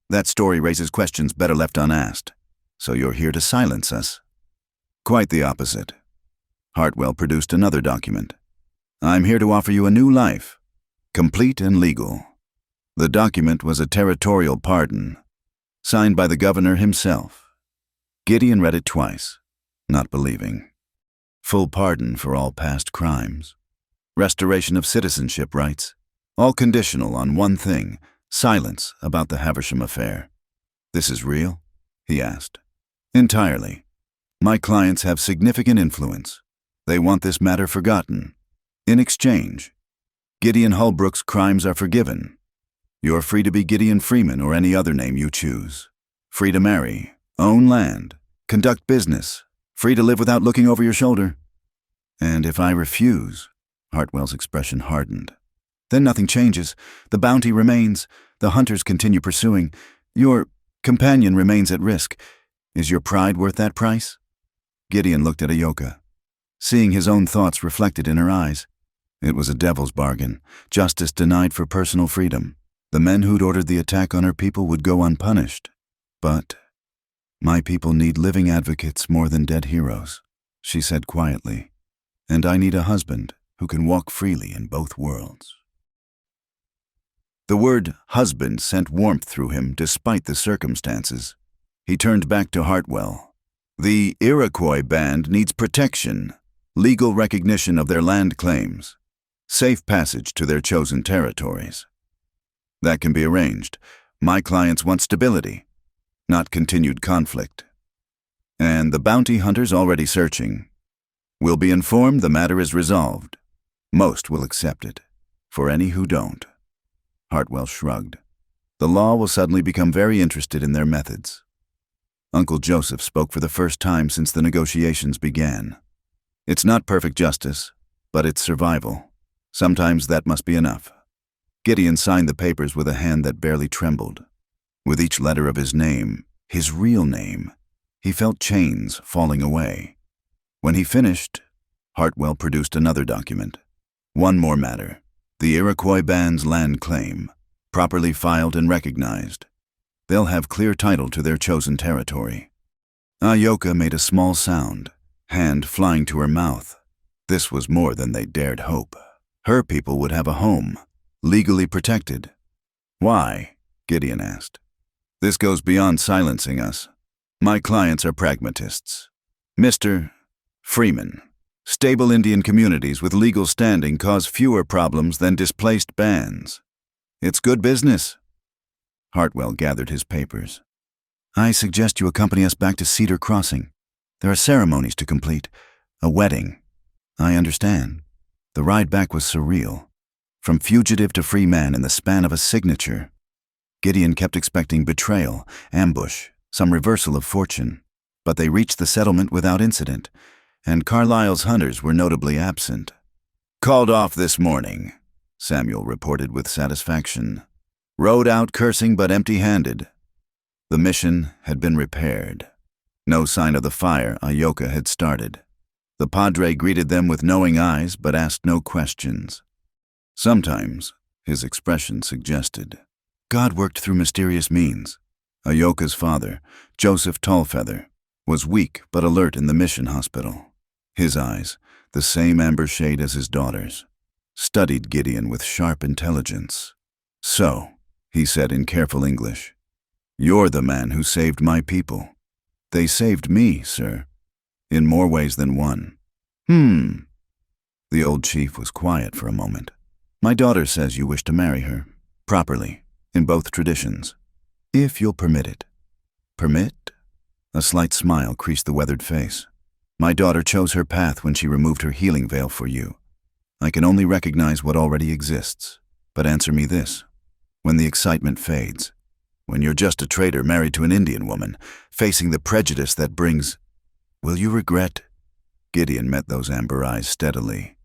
That story raises questions better left unasked. So you're here to silence us?" "Quite the opposite." Hartwell produced another document. "I'm here to offer you a new life, complete and legal." The document was a territorial pardon, signed by the governor himself. Gideon read it twice, not believing. Full pardon for all past crimes. Restoration of citizenship rights. All conditional on one thing: silence about the Haversham affair. "This is real?" he asked. "Entirely. My clients have significant influence. They want this matter forgotten. In exchange, Gideon Holbrook's crimes are forgiven. You're free to be Gideon Freeman or any other name you choose. Free to marry, own land, conduct business, free to live without looking over your shoulder." "And if I refuse?" Hartwell's expression hardened. "Then nothing changes. The bounty remains. The hunters continue pursuing. Your companion remains at risk. Is your pride worth that price?" Gideon looked at Ayoka, seeing his own thoughts reflected in her eyes. It was a devil's bargain, justice denied for personal freedom. The men who'd ordered the attack on her people would go unpunished. But my people need living advocates more than dead heroes, she said quietly. And I need a husband who can walk freely in both worlds. The word husband sent warmth through him despite the circumstances. He turned back to Hartwell. "The Iroquois band needs protection, legal recognition of their land claims, safe passage to their chosen territories. That can be arranged. My clients want stability, not continued conflict. And the bounty hunter's already searching. We'll be informed the matter is resolved. Most will accept it. For any who don't." Hartwell shrugged. "The law will suddenly become very interested in their methods." Uncle Joseph spoke for the first time since the negotiations began. "It's not perfect justice, but it's survival. Sometimes that must be enough." Gideon signed the papers with a hand that barely trembled. With each letter of his name, his real name, he felt chains falling away. When he finished, Hartwell produced another document. One more matter: the Iroquois band's land claim, properly filed and recognized. They'll have clear title to their chosen territory. Ayoka made a small sound, hand flying to her mouth. This was more than they dared hope. Her people would have a home, legally protected. "Why?" Gideon asked. "This goes beyond silencing us. My clients are pragmatists. Mr. Freeman, stable Indian communities with legal standing cause fewer problems than displaced bands. It's good business." Hartwell gathered his papers. "I suggest you accompany us back to Cedar Crossing. There are ceremonies to complete. A wedding." "I understand." The ride back was surreal. From fugitive to free man in the span of a signature. Gideon kept expecting betrayal, ambush, some reversal of fortune. But they reached the settlement without incident, and Carlisle's hunters were notably absent. "Called off this morning," Samuel reported with satisfaction. "Rode out cursing but empty-handed. The mission had been repaired." No sign of the fire Iroquois had started. The padre greeted them with knowing eyes but asked no questions. Sometimes, his expression suggested, God worked through mysterious means. Iroquois's father, Joseph Tallfeather, was weak but alert in the mission hospital. His eyes, the same amber shade as his daughter's, studied Gideon with sharp intelligence. So, he said in careful English, you're the man who saved my people. They saved me, sir, in more ways than one. The old chief was quiet for a moment. My daughter says you wish to marry her, properly, in both traditions, if you'll permit it. Permit? A slight smile creased the weathered face. My daughter chose her path when she removed her healing veil for you. I can only recognize what already exists. But answer me this. When the excitement fades, when you're just a trader married to an Indian woman, facing the prejudice that brings, will you regret? Gideon met those amber eyes steadily.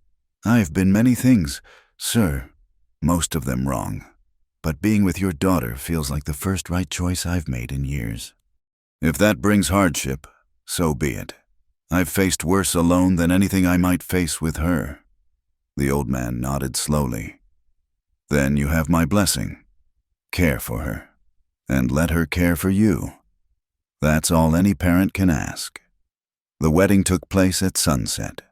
I've been many things, sir, most of them wrong. But being with your daughter feels like the first right choice I've made in years. If that brings hardship, so be it. I've faced worse alone than anything I might face with her. The old man nodded slowly. Then you have my blessing. Care for her, and let her care for you. That's all any parent can ask. The wedding took place at sunset,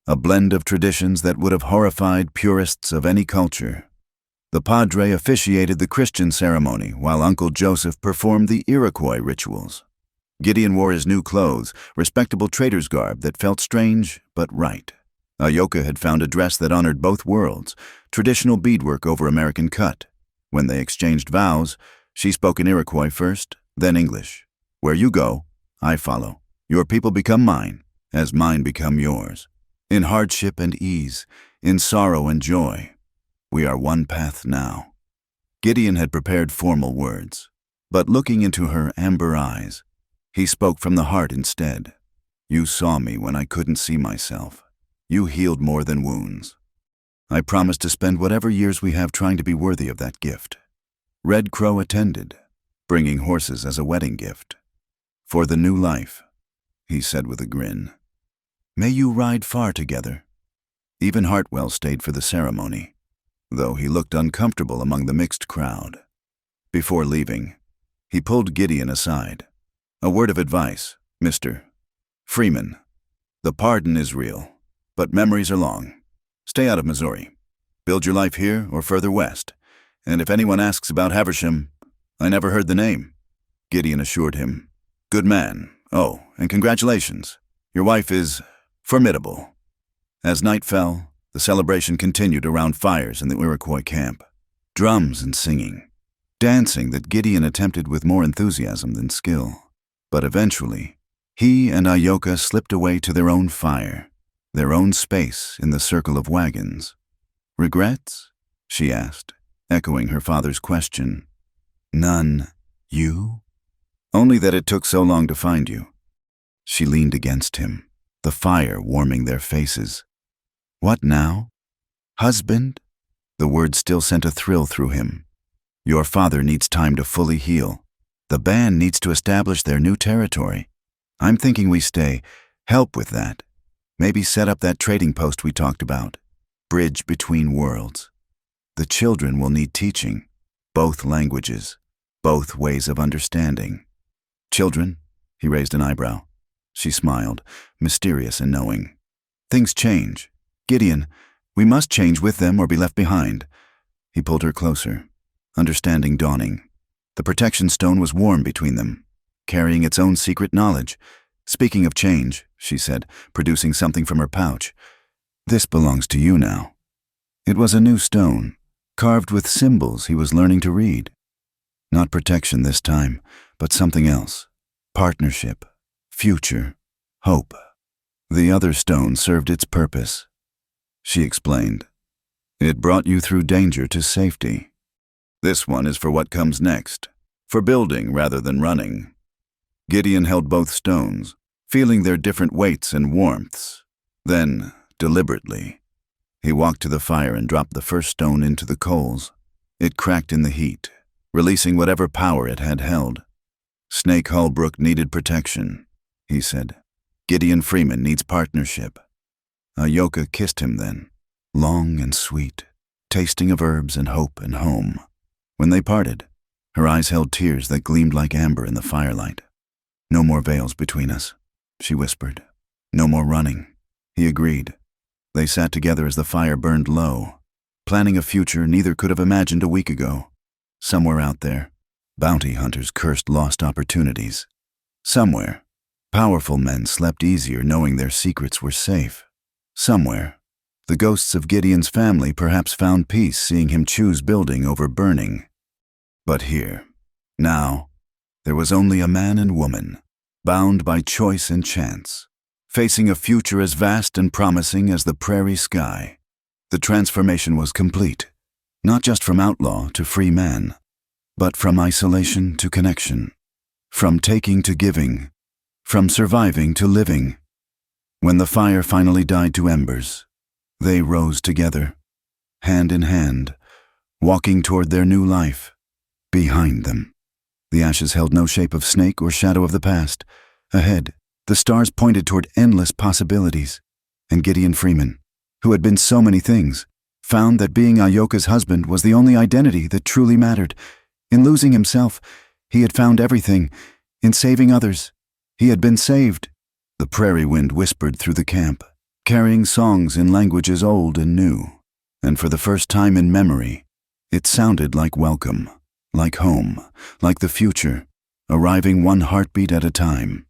a blend of traditions that would have horrified purists of any culture. The padre officiated the Christian ceremony while Uncle Joseph performed the Iroquois rituals. Gideon wore his new clothes, respectable trader's garb that felt strange but right. Iroquois had found a dress that honored both worlds, traditional beadwork over American cut. When they exchanged vows, she spoke in Iroquois first, then English. Where you go, I follow. Your people become mine, as mine become yours. In hardship and ease, in sorrow and joy, we are one path now. Gideon had prepared formal words, but looking into her amber eyes, he spoke from the heart instead. You saw me when I couldn't see myself. You healed more than wounds. I promise to spend whatever years we have trying to be worthy of that gift. Red Crow attended, bringing horses as a wedding gift. For the new life, he said with a grin. May you ride far together. Even Hartwell stayed for the ceremony, though he looked uncomfortable among the mixed crowd. Before leaving, he pulled Gideon aside. A word of advice, Mr. Freeman. The pardon is real, but memories are long. Stay out of Missouri. Build your life here or further west. And if anyone asks about Haversham, I never heard the name. Gideon assured him. Good man. Oh, and congratulations. Your wife is formidable. As night fell, the celebration continued around fires in the Iroquois camp. Drums and singing. Dancing that Gideon attempted with more enthusiasm than skill. But eventually, he and Iroquois slipped away to their own fire, their own space in the circle of wagons. Regrets? She asked, echoing her father's question. None. You? Only that it took so long to find you. She leaned against him, the fire warming their faces. What now? Husband? The word still sent a thrill through him. Your father needs time to fully heal. The band needs to establish their new territory. I'm thinking we stay, help with that. Maybe set up that trading post we talked about. Bridge between worlds. The children will need teaching. Both languages. Both ways of understanding. Children? He raised an eyebrow. She smiled, mysterious and knowing. Things change. Gideon, we must change with them or be left behind. He pulled her closer, understanding dawning. The protection stone was warm between them, carrying its own secret knowledge. Speaking of change, she said, producing something from her pouch. This belongs to you now. It was a new stone, carved with symbols he was learning to read. Not protection this time, but something else. Partnership, future, hope. The other stone served its purpose. She explained. It brought you through danger to safety. This one is for what comes next, for building rather than running. Gideon held both stones, feeling their different weights and warmths. Then, deliberately, he walked to the fire and dropped the first stone into the coals. It cracked in the heat, releasing whatever power it had held. Snake Hull Brook needed protection, he said. "Gideon Freeman needs partnership." Ayoka kissed him then, long and sweet, tasting of herbs and hope and home. When they parted, her eyes held tears that gleamed like amber in the firelight. "No more veils between us," she whispered. "No more running," he agreed. They sat together as the fire burned low, planning a future neither could have imagined a week ago. Somewhere out there, bounty hunters cursed lost opportunities. Somewhere, powerful men slept easier knowing their secrets were safe. Somewhere, the ghosts of Gideon's family perhaps found peace seeing him choose building over burning. But here, now, there was only a man and woman, bound by choice and chance, facing a future as vast and promising as the prairie sky. The transformation was complete, not just from outlaw to free man, but from isolation to connection, from taking to giving, from surviving to living. When the fire finally died to embers, they rose together, hand in hand, walking toward their new life. Behind them, the ashes held no shape of snake or shadow of the past. Ahead, the stars pointed toward endless possibilities. And Gideon Freeman, who had been so many things, found that being Ayoka's husband was the only identity that truly mattered. In losing himself, he had found everything. In saving others, he had been saved. The prairie wind whispered through the camp, carrying songs in languages old and new. And for the first time in memory, it sounded like welcome, like home, like the future, arriving one heartbeat at a time.